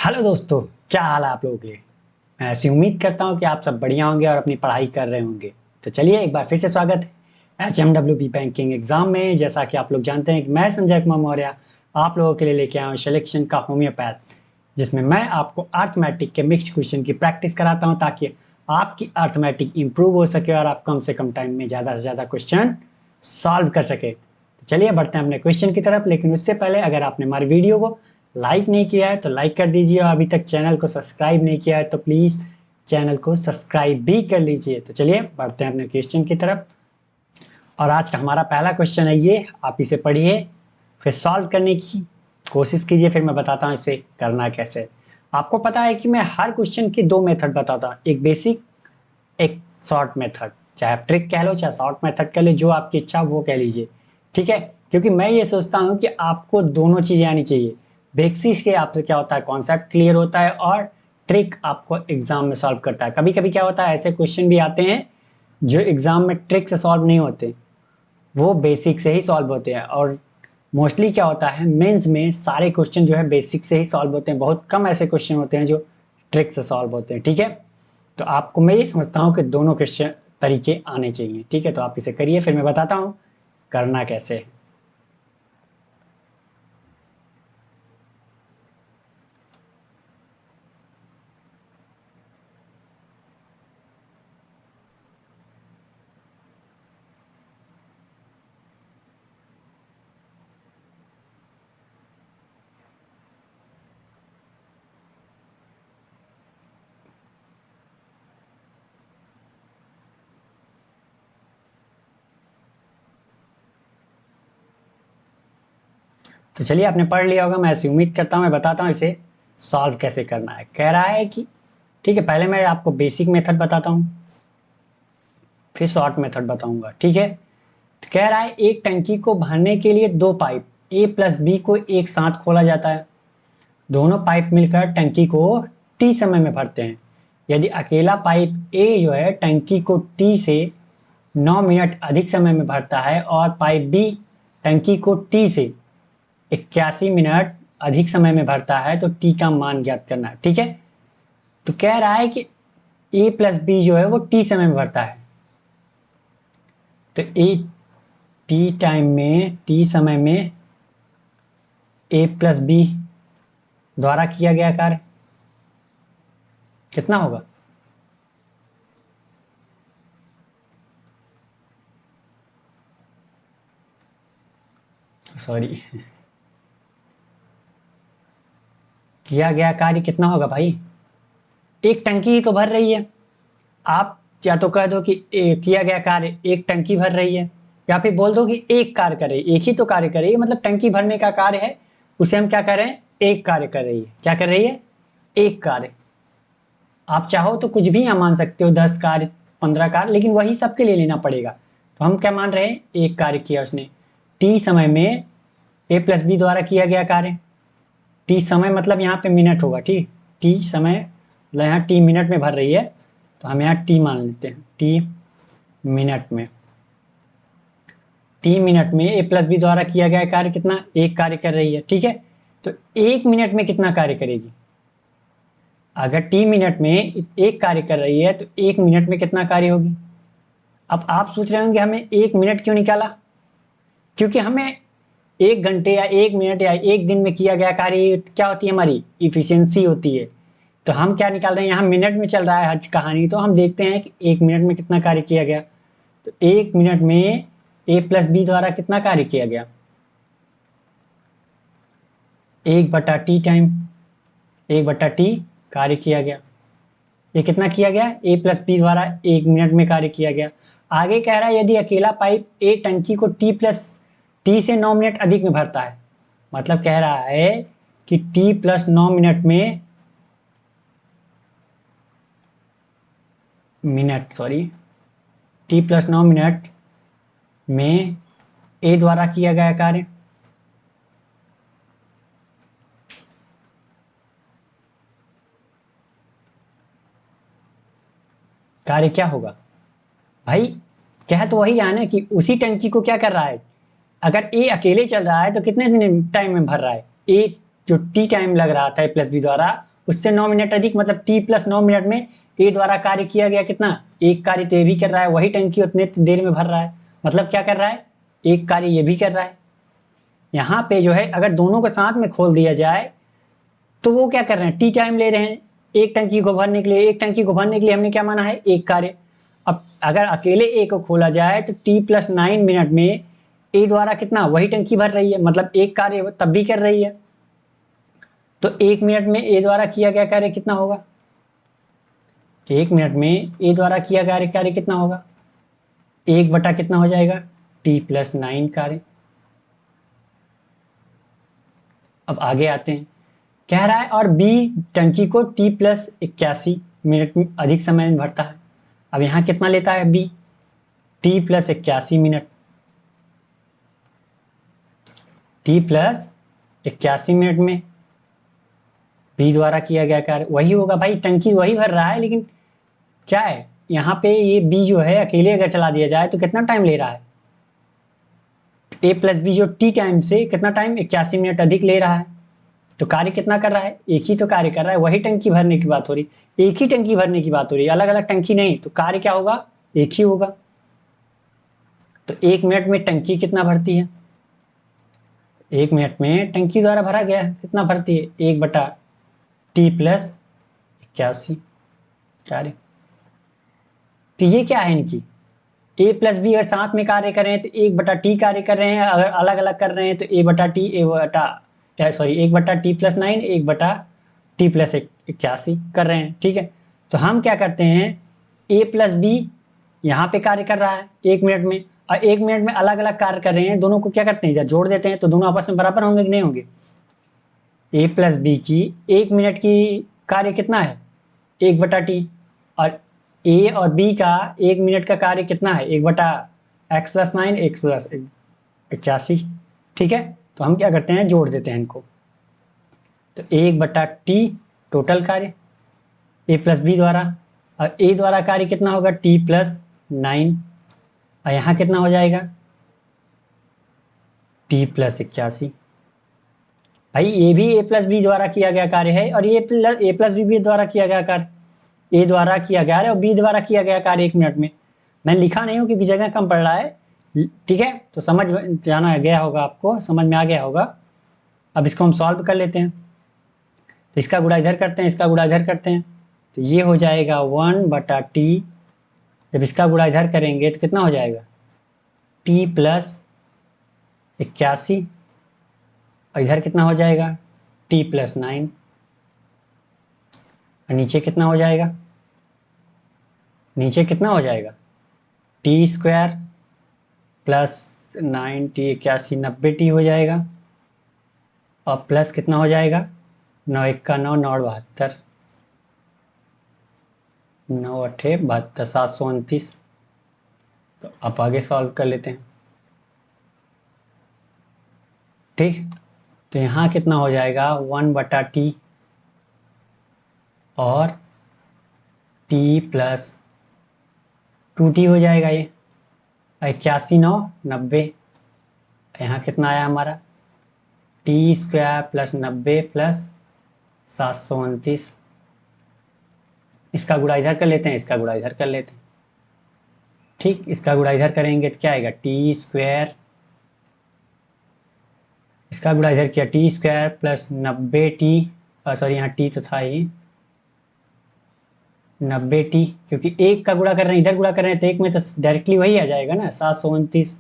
Hello दोस्तों, क्या हाल है आप लोगों के। मैं ऐसी उम्मीद करता हूँ कि आप सब बढ़िया होंगे और अपनी पढ़ाई कर रहे होंगे। तो चलिए एक बार फिर से स्वागत है HMWB बैंकिंग एग्जाम में। जैसा कि आप लोग जानते हैं कि मैं संजय कुमार मौर्य आप लोगों के लिए लेके आया हूँ सिलेक्शन का होम्योपैथ, जिसमें मैं आपको अर्थमेटिक के मिक्स्ड क्वेश्चन की प्रैक्टिस कराता हूँ ताकि आपकी अर्थमेटिक इंप्रूव हो सके और आप कम से कम टाइम में ज़्यादा से ज़्यादा क्वेश्चन सॉल्व कर सके। तो चलिए बढ़ते हैं अपने क्वेश्चन की तरफ, लेकिन उससे पहले अगर आपने हमारी वीडियो को लाइक नहीं किया है तो लाइक कर दीजिए और अभी तक चैनल को सब्सक्राइब नहीं किया है तो प्लीज़ चैनल को सब्सक्राइब भी कर लीजिए। तो चलिए बढ़ते हैं अपने क्वेश्चन की तरफ। और आज का हमारा पहला क्वेश्चन है ये, आप इसे पढ़िए फिर सॉल्व करने की कोशिश कीजिए, फिर मैं बताता हूँ इसे करना कैसे। आपको पता है कि मैं हर क्वेश्चन की दो मेथड बताता हूँ, एक बेसिक एक शॉर्ट मेथड। चाहे आप ट्रिक कह लो चाहे शॉर्ट मेथड कह लो, जो आपकी इच्छा वो कह लीजिए, ठीक है। क्योंकि मैं ये सोचता हूँ कि आपको दोनों चीज़ें आनी चाहिए। बेसिक्स के आपसे क्या होता है, कॉन्सेप्ट क्लियर होता है और ट्रिक आपको एग्जाम में सॉल्व करता है। कभी कभी क्या होता है, ऐसे क्वेश्चन भी आते हैं जो एग्जाम में ट्रिक से सॉल्व नहीं होते, वो बेसिक से ही सॉल्व होते हैं। और मोस्टली क्या होता है, मेंस में सारे क्वेश्चन जो है बेसिक से ही सॉल्व होते हैं, बहुत कम ऐसे क्वेश्चन होते हैं जो ट्रिक से सॉल्व होते हैं, ठीक है। तो आपको मैं ये समझता हूँ कि दोनों क्वेश्चन तरीके आने चाहिए, ठीक है। तो आप इसे करिए फिर मैं बताता हूँ करना कैसे है। तो चलिए आपने पढ़ लिया होगा, मैं ऐसी उम्मीद करता हूँ। मैं बताता हूँ इसे सॉल्व कैसे करना है। कह रहा है कि ठीक है, पहले मैं आपको बेसिक मेथड बताता हूँ फिर शॉर्ट मेथड बताऊंगा, ठीक है। तो कह रहा है एक टंकी को भरने के लिए दो पाइप ए प्लस बी को एक साथ खोला जाता है। दोनों पाइप मिलकर टंकी को टी समय में भरते हैं। यदि अकेला पाइप ए जो है टंकी को टी से 9 मिनट अधिक समय में भरता है और पाइप बी टंकी को टी से 81 मिनट अधिक समय में भरता है, तो टी का मान ज्ञात करना है, ठीक है। तो कह रहा है कि ए प्लस बी जो है वो टी समय में भरता है, तो ए टी टाइम में टी समय में ए प्लस बी द्वारा किया गया कार्य कितना होगा। सॉरी, किया गया कार्य कितना होगा भाई। एक टंकी ही तो भर रही है। आप या तो कह दो कि किया गया कार्य एक टंकी भर रही है, या फिर बोल दो कि एक कार्य कर रही है, एक ही तो कार्य कर रही है, मतलब टंकी भरने का कार्य है, उसे हम क्या कर रहे हैं, एक कार्य कर रही है। क्या कर रही है, एक कार्य। आप चाहो तो कुछ भी यहाँ मान सकते हो, 10 कार्य 15 कार्य, लेकिन वही सबके लिए लेना पड़ेगा। तो हम क्या मान रहे हैं, एक कार्य किया उसने टी समय में ए प्लस बी द्वारा किया गया कार्य। टी समय मतलब यहाँ पे मिनट होगा, ठीक। टी समय मतलब यहाँ टी मिनट में भर रही है, तो हम यहाँ टी मान लेते हैं। टी मिनट में, टी मिनट में ए प्लस बी द्वारा किया गया कार्य कितना, एक कार्य कर रही है, ठीक है। तो एक मिनट में कितना कार्य करेगी, अगर टी मिनट में एक कार्य कर रही है तो एक मिनट में कितना कार्य होगी। अब आप सोच रहे होंगे हमें एक मिनट क्यों निकाला, क्योंकि हमें 1 घंटे या 1 मिनट या एक दिन में किया गया कार्य क्या होती है, हमारी इफिशियंसी होती है। तो हम क्या निकाल रहे हैं, यहाँ मिनट में चल रहा है हर कहानी, तो हम देखते हैं कि एक मिनट में कितना कार्य किया गया। तो एक मिनट में ए प्लस बी द्वारा कितना कार्य किया गया, 1/T टाइम, 1/T कार्य किया गया। ये कितना किया गया, ए प्लस बी द्वारा एक मिनट में कार्य किया गया। आगे कह रहा है यदि अकेला पाइप ए टंकी को टी से 9 मिनट अधिक में भरता है, मतलब कह रहा है कि टी प्लस 9 मिनट में टी प्लस 9 मिनट में ए द्वारा किया गया कार्य क्या होगा भाई। कह तो वही रहा है ना कि उसी टंकी को क्या कर रहा है, अगर ए अकेले चल रहा है तो कितने दिन टाइम में भर रहा है, ए जो टी टाइम लग रहा था ए प्लस बी द्वारा उससे 9 मिनट अधिक, मतलब t प्लस 9 मिनट में ए द्वारा कार्य किया गया कितना, एक कार्य तो ये भी कर रहा है, वही टंकी उतने देर में भर रहा है, मतलब क्या कर रहा है, एक कार्य ये भी कर रहा है। यहाँ पे जो है अगर दोनों को साथ में खोल दिया जाए तो वो क्या कर रहे हैं, टी टाइम ले रहे हैं एक टंकी को भरने के लिए। एक टंकी को भरने के लिए हमने क्या माना है, एक कार्य। अब अगर अकेले ए को खोला जाए तो t प्लस 9 मिनट में ए द्वारा कितना, वही टंकी भर रही है, मतलब एक कार्य तब भी कर रही है। तो 1 मिनट में ए द्वारा किया गया कार्य कितना होगा, 1 मिनट में ए द्वारा किया गया कार्य कितना होगा, 1 बटा कितना हो जाएगा, t प्लस 9 कार्य। अब आगे आते हैं, कह रहा है और बी टंकी को t प्लस 81 मिनट में अधिक समय में भरता है। अब यहाँ कितना लेता है B, t plus 81 minute, t plus 81 minute में बी द्वारा किया गया कार्य वही होगा। भाई टंकी वही भर रहा है, लेकिन क्या है यहाँ पे ये बी जो है अकेले अगर चला दिया जाए तो कितना टाइम ले रहा है, ए प्लस बी जो टी टाइम से कितना टाइम, 81 मिनट अधिक ले रहा है। तो कार्य कितना कर रहा है, एक ही तो कार्य कर रहा है, वही टंकी भरने की बात हो रही, एक ही टंकी भरने की बात हो रही है, अलग अलग टंकी नहीं। तो कार्य क्या होगा, एक ही होगा। तो 1 मिनट में टंकी कितना भरती है, 1 मिनट में टंकी द्वारा भरा गया है कितना भरती है, 1/t प्लस 81 कार्य। तो ये क्या है इनकी, a प्लस बी अगर साथ में कार्य कर रहे हैं तो 1/t कार्य कर रहे हैं, अगर अलग अलग कर रहे हैं तो एक बटा टी प्लस 9 1/t प्लस 81 कर रहे हैं। ठीक है, तो हम क्या करते हैं, a प्लस बी यहाँ पे कार्य कर रहा है 1 मिनट में, और 1 मिनट में अलग अलग कार्य कर रहे हैं, दोनों को क्या करते हैं, जब जोड़ देते हैं तो दोनों आपस में बराबर होंगे कि नहीं होंगे। a प्लस बी की 1 मिनट की कार्य कितना है, 1/t, और ए और बी का 1 मिनट का कार्य कितना है, 1/x प्लस 9 x प्लस 81। ठीक है, तो हम क्या करते हैं, जोड़ देते हैं इनको। तो 1/t टोटल कार्य ए प्लस बी द्वारा, और ए द्वारा कार्य कितना होगा, t प्लस 9, और यहाँ कितना हो जाएगा, t प्लस 81। भाई ये भी ए प्लस बी द्वारा किया गया कार्य है, और ये ए प्लस बी द्वारा किया गया कार्य, ए द्वारा किया गया है और बी द्वारा किया गया कार्य 1 मिनट में। मैंने लिखा नहीं हूँ क्योंकि जगह कम पड़ रहा है। ठीक है, तो समझ जाना गया होगा, आपको समझ में आ गया होगा। अब इसको हम सॉल्व कर लेते हैं। तो इसका गुणा इधर करते हैं, इसका गुणा इधर करते हैं, तो ये हो जाएगा 1/t। जब इसका गुणा इधर करेंगे तो कितना हो जाएगा, t प्लस 81, और इधर कितना हो जाएगा, t प्लस 9, और नीचे कितना हो जाएगा, नीचे कितना हो जाएगा, T square plus 9t 81 90t हो जाएगा, और प्लस कितना हो जाएगा, 9 1 का 9 9 72, 9 8 72 729। तो आप आगे सॉल्व कर लेते हैं। ठीक, तो यहाँ कितना हो जाएगा, 1/t और t प्लस 2t हो जाएगा, ये 81 9 90। यहाँ कितना आया हमारा, टी स्क्वायर प्लस 90 प्लस 729। इसका गुणा इधर कर लेते हैं, इसका गुणा इधर कर लेते हैं। ठीक, इसका गुणा इधर करेंगे तो क्या आएगा, टी स्क्वायर, इसका गुणा इधर किया T square plus 90t, sorry यहाँ टी तो था ही, 90t, क्योंकि एक का गुणा कर रहे हैं, इधर गुणा कर रहे हैं तो एक में तो डायरेक्टली वही आ जाएगा ना 729,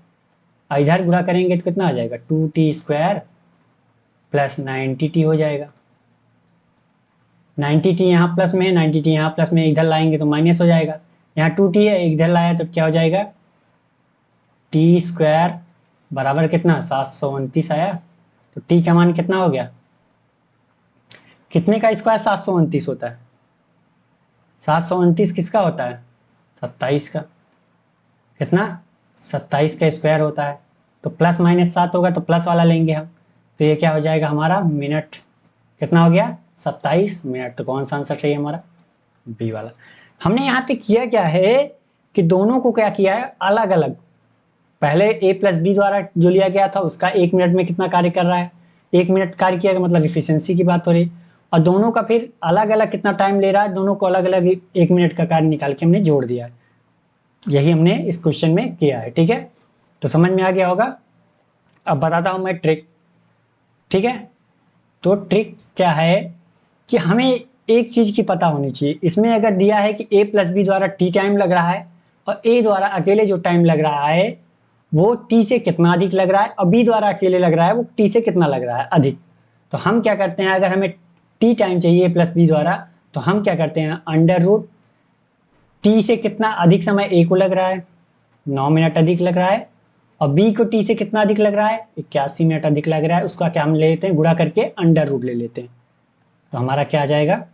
इधर गुणा करेंगे तो कितना आ जाएगा, 2t स्क्वायर प्लस 90t हो जाएगा। 90t यहाँ प्लस में है, 90t यहाँ प्लस में, इधर लाएंगे तो माइनस हो जाएगा। यहाँ 2t है, इधर लाया तो क्या हो जाएगा, t स्क्वायर बराबर कितना 729 आया। तो t का मान कितना हो गया, कितने का स्क्वायर 729 होता है, 729 किसका होता है, 27 का। कितना, 27 का स्क्वायर होता है। तो प्लस माइनस 7 होगा तो प्लस वाला लेंगे हम, तो ये क्या हो जाएगा हमारा मिनट, कितना हो गया 27 मिनट। तो कौन सा आंसर चाहिए हमारा, बी वाला। हमने यहाँ पे किया क्या है कि दोनों को क्या किया है, अलग अलग। पहले ए प्लस बी द्वारा जो लिया गया था उसका 1 मिनट में कितना कार्य कर रहा है, 1 मिनट कार्य किया, मतलब इफिशियंसी की बात हो रही। और दोनों का फिर अलग अलग कितना टाइम ले रहा है, दोनों को अलग अलग 1 मिनट का कार्य निकाल के हमने जोड़ दिया है। यही हमने इस क्वेश्चन में किया है। ठीक है, तो समझ में आ गया होगा। अब बताता हूं मैं ट्रिक। ठीक है, तो ट्रिक क्या है कि हमें एक चीज की पता होनी चाहिए। इसमें अगर दिया है कि a प्लस बी द्वारा t टाइम लग रहा है और a द्वारा अकेले जो टाइम लग रहा है वो t से कितना अधिक लग रहा है, और b द्वारा अकेले लग रहा है वो t से कितना लग रहा है अधिक। तो हम क्या करते हैं, अगर हमें t टाइम चाहिए a प्लस बी द्वारा, तो हम क्या करते हैं, अंडर रूट t से कितना अधिक समय a को लग रहा है, 9 मिनट अधिक लग रहा है, और b को t से कितना अधिक लग रहा है, 81 मिनट अधिक लग रहा है, उसका क्या हम ले लेते हैं, गुणा करके अंडर रूट ले लेते हैं। तो हमारा क्या आ जाएगा,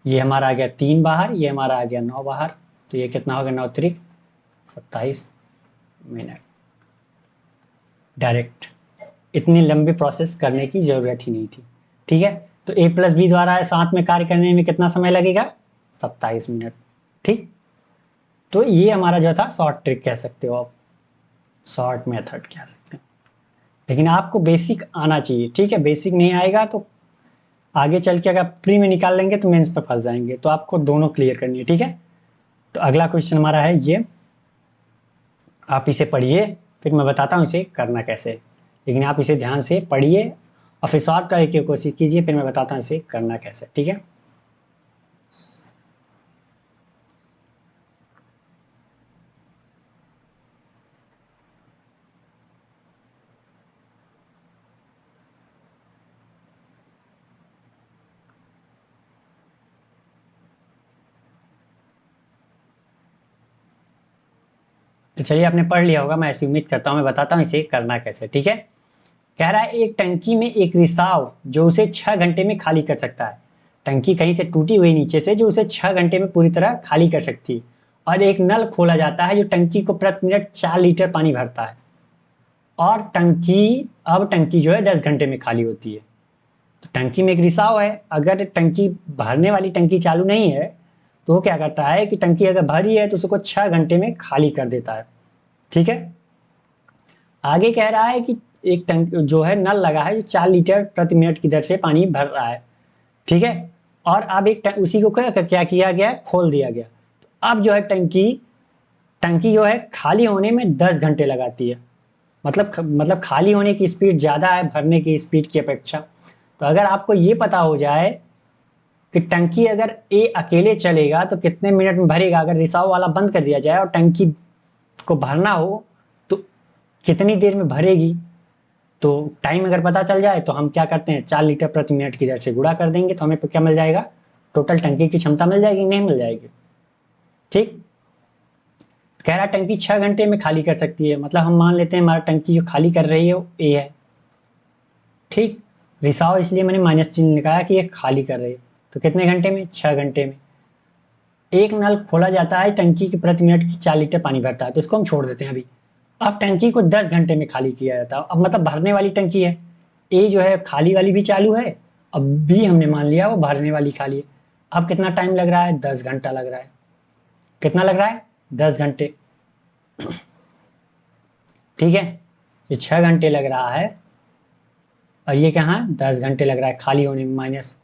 ये हमारा आ गया 3 बाहर, ये हमारा आ गया 9 बाहर, तो ये कितना हो गया, 9 त्रिक 27 मिनट। डायरेक्ट, इतनी लंबी प्रोसेस करने की जरूरत ही नहीं थी। ठीक है, तो a प्लस बी द्वारा साथ में कार्य करने में कितना समय लगेगा, 27 मिनट। ठीक, तो ये हमारा जो था शॉर्ट ट्रिक कह सकते हो आप, शॉर्ट मेथड कह सकते हैं। लेकिन आपको बेसिक आना चाहिए। ठीक है, बेसिक नहीं आएगा तो आगे चल के अगर प्री में निकाल लेंगे तो मेंस पे फंस जाएंगे। तो आपको दोनों क्लियर करनी है। ठीक है, तो अगला क्वेश्चन हमारा है ये, आप इसे पढ़िए, फिर मैं बताता हूँ इसे करना कैसे। लेकिन आप इसे ध्यान से पढ़िए और फिर सॉल्व करने की कोशिश कीजिए, फिर मैं बताता हूँ इसे करना कैसे। ठीक है, तो चलिए आपने पढ़ लिया होगा, मैं ऐसी उम्मीद करता हूँ। मैं बताता हूँ इसे करना कैसे। ठीक है, कह रहा है एक टंकी में एक रिसाव जो उसे 6 घंटे में खाली कर सकता है। टंकी कहीं से टूटी हुई नीचे से जो उसे 6 घंटे में पूरी तरह खाली कर सकती है, और एक नल खोला जाता है जो टंकी को प्रति मिनट 4 लीटर पानी भरता है, और टंकी जो है 10 घंटे में खाली होती है। तो टंकी में एक रिसाव है, अगर टंकी भरने वाली टंकी चालू नहीं है तो वो क्या करता है कि टंकी अगर भरी है तो उसको 6 घंटे में खाली कर देता है। ठीक है, आगे कह रहा है कि एक टंक जो है नल लगा है जो 4 लीटर प्रति मिनट की दर से पानी भर रहा है। ठीक है, और अब उसी को क्या किया गया, खोल दिया गया। तो अब जो है टंकी टंकी जो है खाली होने में 10 घंटे लगाती है। मतलब खाली होने की स्पीड ज़्यादा है भरने की स्पीड की अपेक्षा। तो अगर आपको ये पता हो जाए कि टंकी अगर ए अकेले चलेगा तो कितने मिनट में भरेगा, अगर रिसाव वाला बंद कर दिया जाए और टंकी को भरना हो तो कितनी देर में भरेगी, तो टाइम अगर पता चल जाए तो हम क्या करते हैं, 4 लीटर प्रति मिनट की दर से गुणा कर देंगे, तो हमें क्या मिल जाएगा, टोटल टंकी की क्षमता मिल जाएगी, नहीं मिल जाएगी। ठीक, कह रहा टंकी 6 घंटे में खाली कर सकती है, मतलब हम मान लेते हैं हमारा टंकी जो खाली कर रही है वो ए है। ठीक, रिसाव इसलिए मैंने माइनस चिन्ह निकाला कि ये खाली कर रही है, तो कितने घंटे में, 6 घंटे में। एक नल खोला जाता है टंकी की प्रति मिनट की 4 लीटर पानी भरता है, तो इसको हम छोड़ देते हैं अभी। अब टंकी को 10 घंटे में खाली किया जाता है, अब मतलब भरने वाली टंकी है, ए जो है खाली वाली भी चालू है, अब बी हमने मान लिया वो भरने वाली खाली है। अब कितना टाइम लग रहा है, 10 घंटा लग रहा है। कितना लग रहा है, 10 घंटे। ठीक है, ये 6 घंटे लग रहा है और ये कहाँ 10 घंटे लग रहा है खाली होने में माइनस।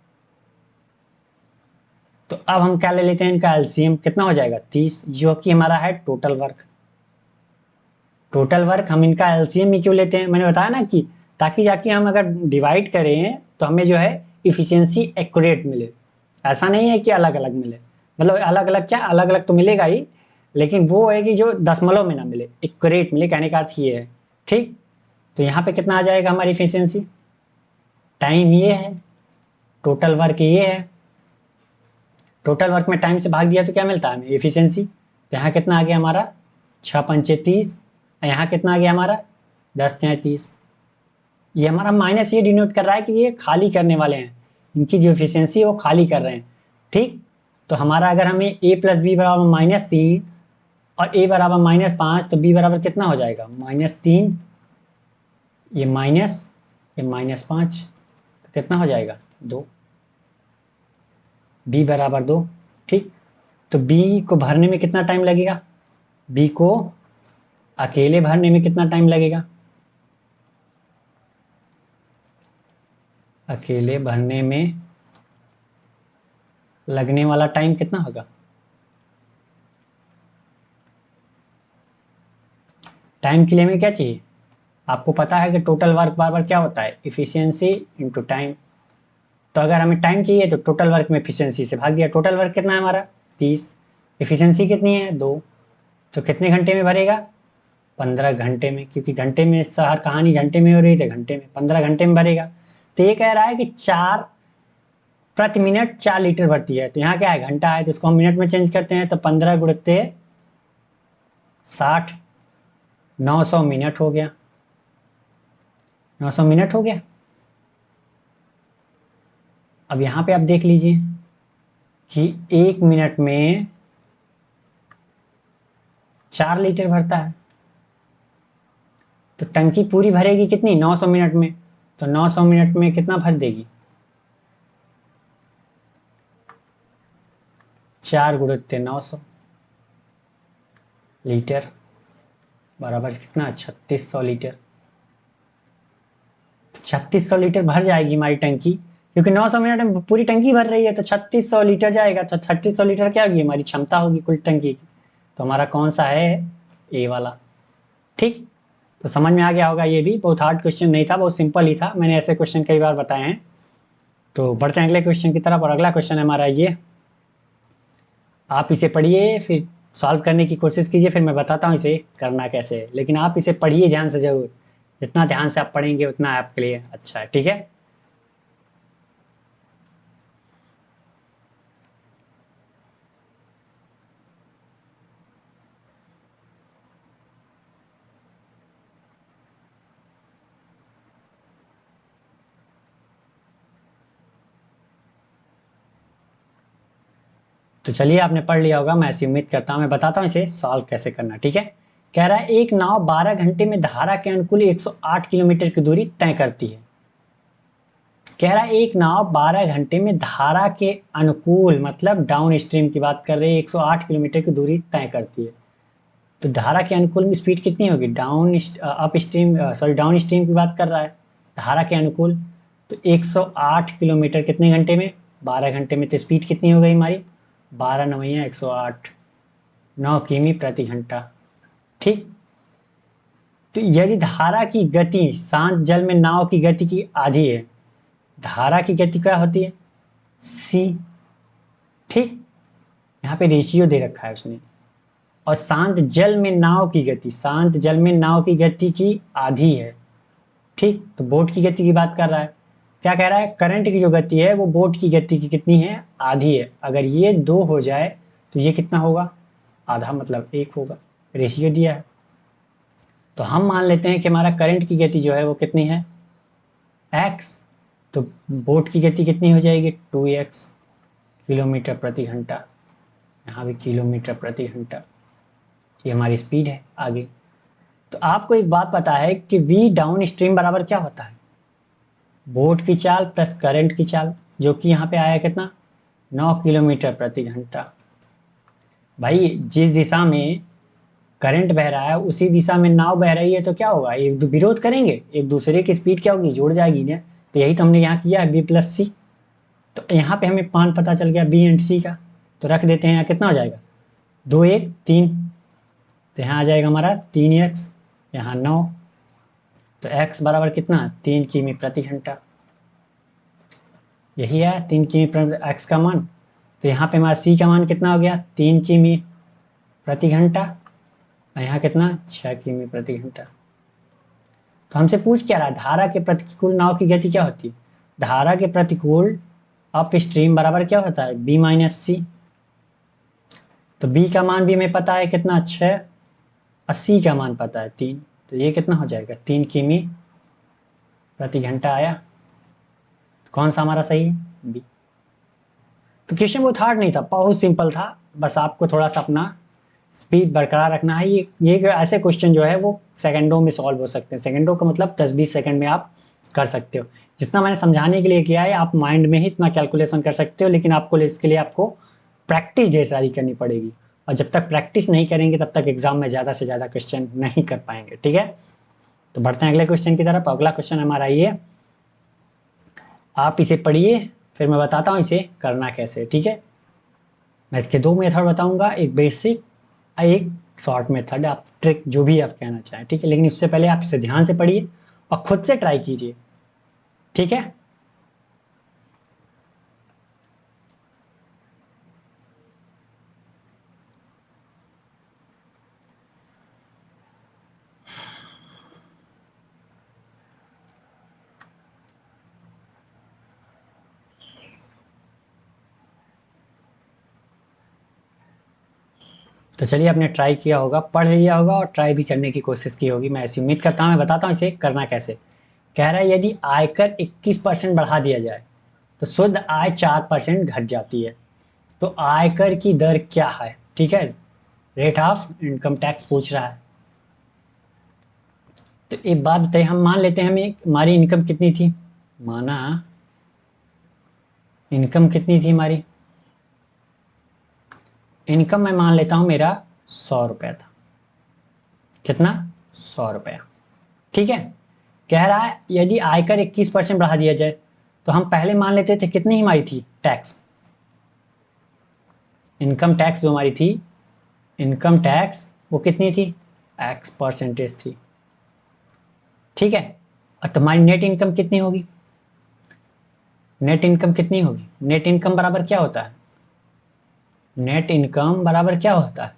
तो अब हम क्या ले लेते हैं, इनका एलसीएम कितना हो जाएगा, 30, जो कि हमारा है टोटल वर्क। टोटल वर्क हम इनका एलसीएम ही क्यों लेते हैं, मैंने बताया ना कि ताकि जाके हम अगर डिवाइड करें तो हमें जो है इफिशियंसी एक्यूरेट मिले। ऐसा नहीं है कि अलग अलग मिले, मतलब अलग अलग क्या, अलग अलग तो मिलेगा ही, लेकिन वो है कि जो दशमलव में ना मिले, एक्यूरेट मिले, कहने का अर्थ ये है। ठीक, तो यहाँ पे कितना आ जाएगा हमारी इफिशियंसी, टाइम ये है, टोटल वर्क ये है, टोटल वर्क में टाइम से भाग दिया तो क्या मिलता है हमें, एफिशिएंसी। तो यहाँ कितना आ गया हमारा, 6 पंचे 30, यहाँ कितना आ गया हमारा, 10 तिहाई 30। ये हमारा माइनस ये डिनोट कर रहा है कि ये खाली करने वाले हैं, इनकी जो एफिशिएंसी है वो खाली कर रहे हैं। ठीक, तो हमारा अगर हमें ए प्लस बी बराबर -3 और ए बराबर -5, तो बी बराबर कितना हो जाएगा, -3, ये माइनस, ये -5, तो कितना हो जाएगा, 2, बी बराबर 2। ठीक, तो बी को भरने में कितना टाइम लगेगा, बी को अकेले भरने में कितना टाइम लगेगा, अकेले भरने में लगने वाला टाइम कितना होगा? टाइम के लिए हमें क्या चाहिए? आपको पता है कि टोटल वर्क बार बार क्या होता है? Efficiency into time. तो अगर हमें टाइम चाहिए तो टोटल वर्क में इफिशियंसी से भाग दिया। टोटल वर्क कितना है हमारा? 30। इफिशियंसी कितनी है? 2। तो कितने घंटे में भरेगा? 15 घंटे में, क्योंकि घंटे में हर कहानी घंटे में हो रही थी, घंटे में 15 घंटे में भरेगा। तो ये कह रहा है कि 4 प्रति मिनट 4 लीटर भरती है। तो यहाँ क्या है? घंटा है, तो इसको हम मिनट में चेंज करते हैं। तो 15 गुणित 60, 900 मिनट हो गया। 900 मिनट हो गया। अब यहाँ पे आप देख लीजिए कि 1 मिनट में 4 लीटर भरता है। तो टंकी पूरी भरेगी कितनी? 900 मिनट में। तो 900 मिनट में कितना भर देगी? 4 गुणित 900 लीटर बराबर कितना? 3600 लीटर। तो 3600 लीटर भर जाएगी हमारी टंकी, क्योंकि 900 मिनट में पूरी टंकी भर रही है। तो 3600 लीटर जाएगा। तो 3600 लीटर क्या होगी? हमारी क्षमता होगी कुल टंकी की। तो हमारा कौन सा है? ए वाला। ठीक। तो समझ में आ गया होगा। ये भी बहुत हार्ड क्वेश्चन नहीं था, बहुत सिंपल ही था। मैंने ऐसे क्वेश्चन कई बार बताए हैं। तो बढ़ते हैं अगले क्वेश्चन की तरफ। और अगला क्वेश्चन है हमारा ये। आप इसे पढ़िए, फिर सॉल्व करने की कोशिश कीजिए, फिर मैं बताता हूँ इसे करना कैसे है। लेकिन आप इसे पढ़िए ध्यान से जरूर। जितना ध्यान से आप पढ़ेंगे उतना आपके लिए अच्छा है। ठीक है। तो चलिए, आपने पढ़ लिया होगा, मैं ऐसी उम्मीद करता हूँ। मैं बताता हूँ इसे सॉल्व कैसे करना। ठीक है। कह रहा है एक नाव 12 घंटे में धारा के अनुकूल 108 किलोमीटर की दूरी तय करती है। कह रहा है एक नाव 12 घंटे में धारा के अनुकूल, मतलब डाउन स्ट्रीम की बात कर रहे हैं, 108 किलोमीटर की दूरी तय करती है। तो धारा के अनुकूल में स्पीड कितनी होगी? Up stream, sorry down stream की बात कर रहा है, धारा के अनुकूल। तो 108 किलोमीटर कितने घंटे में? 12 घंटे में। तो स्पीड कितनी हो गई हमारी? 12 नवैया 108, 9 किमी प्रति घंटा। ठीक। तो यदि धारा की गति शांत जल में नाव की गति की आधी है, धारा की गति क्या होती है? सी। ठीक। यहाँ पे रेशियो दे रखा है उसने। और शांत जल में नाव की गति, शांत जल में नाव की गति की आधी है। ठीक। तो बोट की गति की बात कर रहा है। क्या कह रहा है? करंट की जो गति है वो बोट की गति की कितनी है? आधी है। अगर ये 2 हो जाए तो ये कितना होगा? आधा, मतलब 1 होगा। रेशियो दिया है। तो हम मान लेते हैं कि हमारा करंट की गति जो है वो कितनी है? x। तो बोट की गति कितनी हो जाएगी? 2x किलोमीटर प्रति घंटा। यहाँ भी किलोमीटर प्रति घंटा। ये हमारी स्पीड है आगे। तो आपको एक बात पता है कि v डाउन स्ट्रीम बराबर क्या होता है? बोट की चाल प्लस करंट की चाल, जो कि यहाँ पे आया कितना? 9 किलोमीटर प्रति घंटा। भाई जिस दिशा में करंट बह रहा है उसी दिशा में नाव बह रही है, तो क्या होगा? एक विरोध करेंगे, एक दूसरे की स्पीड क्या होगी? जुड़ जाएगी ना। तो यही तो हमने यहाँ किया है, बी प्लस सी। तो यहाँ पे हमें मान पता चल गया बी एंड सी का। तो रख देते हैं। यहाँ कितना हो जाएगा? 2 1 3। तो यहाँ आ जाएगा हमारा 3x, यहाँ 9। तो x बराबर कितना? 3 किमी प्रति घंटा। यही है 3 किमी प्रति x का मान। तो यहाँ पे हमारा c का मान कितना हो गया? 3 किमी प्रति घंटा। और यहाँ कितना? 6 किमी प्रति घंटा। तो हमसे पूछ क्या रहा है? धारा के प्रतिकूल नाव की गति क्या होती है? धारा के प्रतिकूल अप स्ट्रीम बराबर क्या होता है? b माइनस सी। तो b का मान भी हमें पता है कितना? 6। और c का मान पता है 3। तो ये कितना हो जाएगा? 3 किमी प्रति घंटा आया। तो कौन सा हमारा सही है? बी। तो क्वेश्चन बहुत हार्ड नहीं था, बहुत सिंपल था। बस आपको थोड़ा सा अपना स्पीड बरकरार रखना है। ये ऐसे क्वेश्चन जो है वो सेकंडों में सॉल्व हो सकते हैं। सेकंडों का मतलब 10-20 सेकंड में आप कर सकते हो। जितना मैंने समझाने के लिए किया है, आप माइंड में ही इतना कैलकुलेशन कर सकते हो। लेकिन आपको इसके लिए आपको प्रैक्टिस ढेर सारी करनी पड़ेगी। और जब तक प्रैक्टिस नहीं करेंगे तब तक एग्जाम में ज़्यादा से ज़्यादा क्वेश्चन नहीं कर पाएंगे। ठीक है। तो बढ़ते हैं अगले क्वेश्चन की तरफ। अगला क्वेश्चन हमारा ये। आप इसे पढ़िए, फिर मैं बताता हूँ इसे करना कैसे, ठीक है। मैं इसके दो मेथड बताऊंगा, एक बेसिक और एक शॉर्ट मेथड, आप ट्रिक जो भी आप कहना चाहें, ठीक है। लेकिन इससे पहले आप इसे ध्यान से पढ़िए और खुद से ट्राई कीजिए, ठीक है। तो चलिए, आपने ट्राई किया होगा, पढ़ लिया होगा और ट्राई भी करने की कोशिश की होगी, मैं ऐसी उम्मीद करता हूँ। मैं बताता हूँ इसे करना कैसे। कह रहा है यदि आयकर 21% बढ़ा दिया जाए तो शुद्ध आय 4% घट जाती है। तो आयकर की दर क्या है, ठीक है। रेट ऑफ इनकम टैक्स पूछ रहा है। तो एक बात बताइए, हम मान लेते हैं हमें हमारी इनकम कितनी थी, माना इनकम कितनी थी हमारी, इनकम मैं मान लेता हूं मेरा 100 रुपया था। कितना, 100 रुपया, ठीक है। कह रहा है यदि आयकर 21% बढ़ा दिया जाए तो हम पहले मान लेते थे कितनी हमारी थी टैक्स, इनकम टैक्स जो हमारी थी, इनकम टैक्स वो कितनी थी, X% थी, ठीक है। और तुम्हारी नेट इनकम कितनी होगी, नेट इनकम कितनी होगी, नेट इनकम बराबर क्या होता है, नेट इनकम बराबर क्या होता है,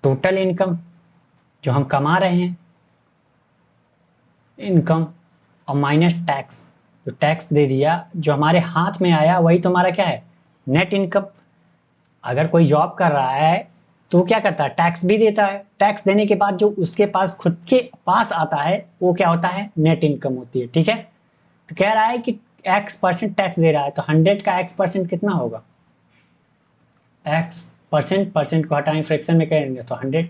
टोटल इनकम जो हम कमा रहे हैं, इनकम, और माइनस टैक्स, जो टैक्स दे दिया जो हमारे हाथ में आया वही तो हमारा क्या है, नेट इनकम। अगर कोई जॉब कर रहा है तो क्या करता है, टैक्स भी देता है, टैक्स देने के बाद जो उसके पास खुद के पास आता है वो क्या होता है, नेट इनकम होती है, ठीक है। तो कह रहा है कि X% टैक्स दे रहा है तो 100 का X% कितना होगा, X% परसेंट को हटाएं, फ्रैक्शन में करेंगे तो 100,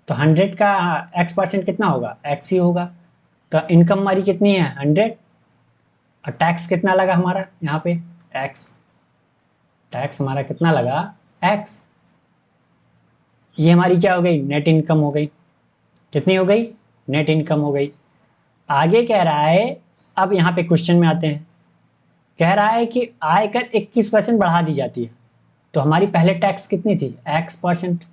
तो 100 का X% कितना होगा, X ही होगा। तो इनकम हमारी कितनी है 100, और टैक्स कितना लगा हमारा यहाँ पे, X, टैक्स हमारा कितना लगा, X। ये हमारी क्या हो गई, नेट इनकम हो गई, कितनी हो गई, नेट इनकम हो गई। आगे कह रहा है, अब यहाँ पे क्वेश्चन में आते हैं, कह रहा है कि आयकर 21% बढ़ा दी जाती है तो हमारी पहले टैक्स कितनी थी, X%।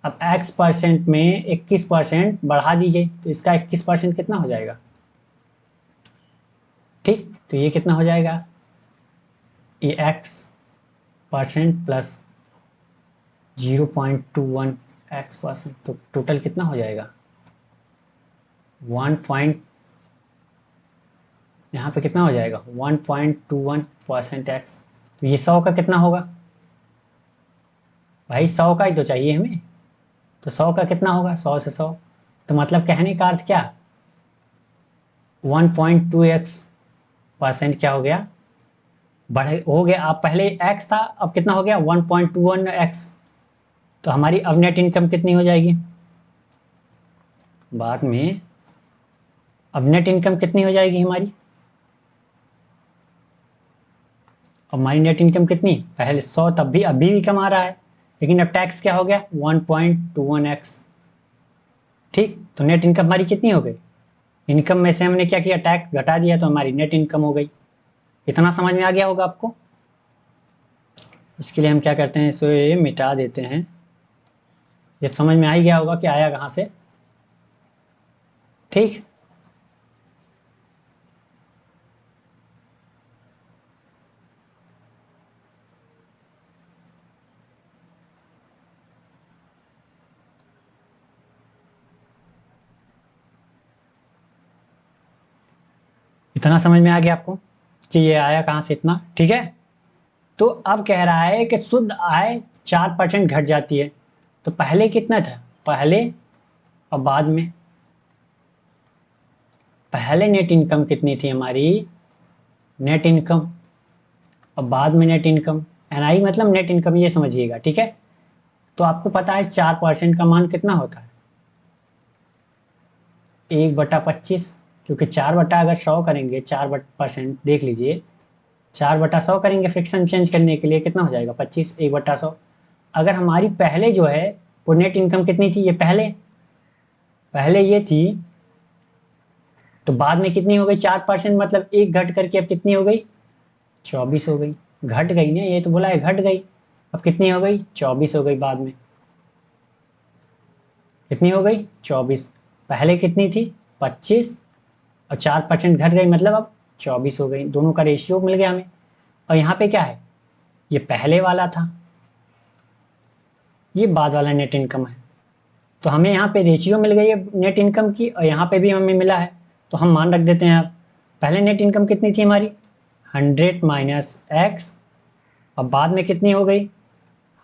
अब X% में 21% बढ़ा दी गई तो इसका 21% कितना हो जाएगा, ठीक। तो ये कितना हो जाएगा, ये X% प्लस 0.21 X%, तो टोटल कितना हो जाएगा 1 पॉइंट, यहाँ पे कितना हो जाएगा 1.21% X। तो ये 100 का कितना होगा भाई, 100 का ही तो चाहिए हमें, तो 100 का कितना होगा, 100 से 100, तो मतलब कहने का अर्थ क्या, 1.2x% क्या हो गया, बढ़ हो गया। आप पहले x था, अब कितना हो गया 1.21x। तो हमारी अब नेट इनकम कितनी हो जाएगी बाद में, अब नेट इनकम कितनी हो जाएगी हमारी, अब हमारी नेट इनकम कितनी, पहले 100 तब भी अभी भी कमा रहा है, लेकिन अब टैक्स क्या हो गया 1.21x, ठीक। तो नेट इनकम हमारी कितनी हो गई, इनकम में से हमने क्या किया, टैक्स घटा दिया तो हमारी नेट इनकम हो गई। इतना समझ में आ गया होगा आपको। इसके लिए हम क्या करते हैं, इसे मिटा देते हैं। ये समझ में आ ही गया होगा कि आया कहाँ से, ठीक। इतना समझ में आ गया आपको कि ये आया कहाँ से इतना, ठीक है। तो अब कह रहा है कि शुद्ध आय 4% घट जाती है तो पहले कितना था, पहले और बाद में, पहले नेट इनकम कितनी थी हमारी, नेट इनकम, और बाद में नेट इनकम, एनआई मतलब नेट इनकम, ये समझिएगा, ठीक है। तो आपको पता है 4% का मान कितना होता है, 1/25, क्योंकि 4 अगर 100 करेंगे, 4% देख लीजिए, 4/100 करेंगे फ्रिक्शन चेंज करने के लिए कितना हो जाएगा 25, 1/100। अगर हमारी पहले जो है वो नेट इनकम कितनी थी, ये पहले पहले ये थी तो बाद में कितनी हो गई 4%, मतलब एक घट करके अब कितनी हो गई 24 हो गई। घट गई ना, ये तो बोला है घट गई। अब कितनी हो गई 24 हो गई बाद में। कितनी हो गई 24। पहले कितनी थी 25 और 4% घट गई, मतलब अब 24 हो गई। दोनों का रेशियो मिल गया हमें। और यहाँ पे क्या है, ये पहले वाला था, ये बाद वाला नेट इनकम है। तो हमें यहाँ पे रेशियो मिल गई है नेट इनकम की, और यहाँ पे भी हमें मिला है। तो हम मान रख देते हैं। अब पहले नेट इनकम कितनी थी हमारी 100 माइनस एक्स, और बाद में कितनी हो गई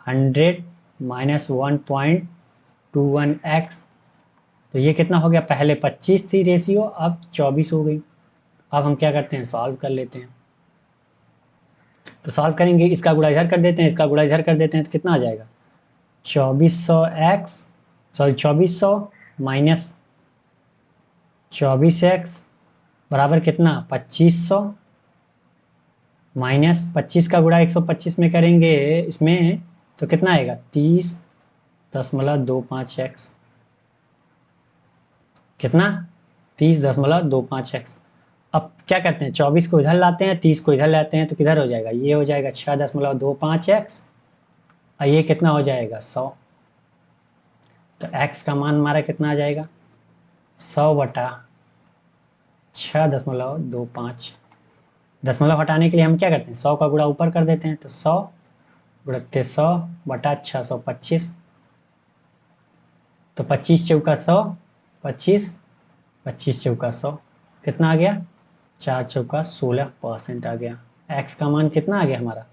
100 माइनस 1.21x। तो ये कितना हो गया, पहले 25 थी रेशियो, अब 24 हो गई। अब हम क्या करते हैं, सॉल्व कर लेते हैं। तो सॉल्व करेंगे, इसका गुणा इधर कर देते हैं, इसका गुणा इधर कर देते हैं, तो कितना आ जाएगा 2400x, सॉरी 2400 माइनस 24x बराबर कितना 2500 माइनस 25 का गुणा 125 में करेंगे इसमें, तो कितना आएगा 30.25x। कितना 30.25x। अब क्या करते हैं, 24 को इधर लाते हैं, 30 को इधर लाते हैं, तो किधर हो जाएगा, ये हो जाएगा 6.25x, और ये कितना हो जाएगा 100। तो x का मान हमारा कितना आ जाएगा 100/6.25। दशमलव हटाने के लिए हम क्या करते हैं, 100 का गुणा ऊपर कर देते हैं, तो 100 गुणित 100/625। तो 25 चौका 100, 25 25 चौका 100, कितना आ गया 4 चौका 16% आ गया। x का मान कितना आ गया हमारा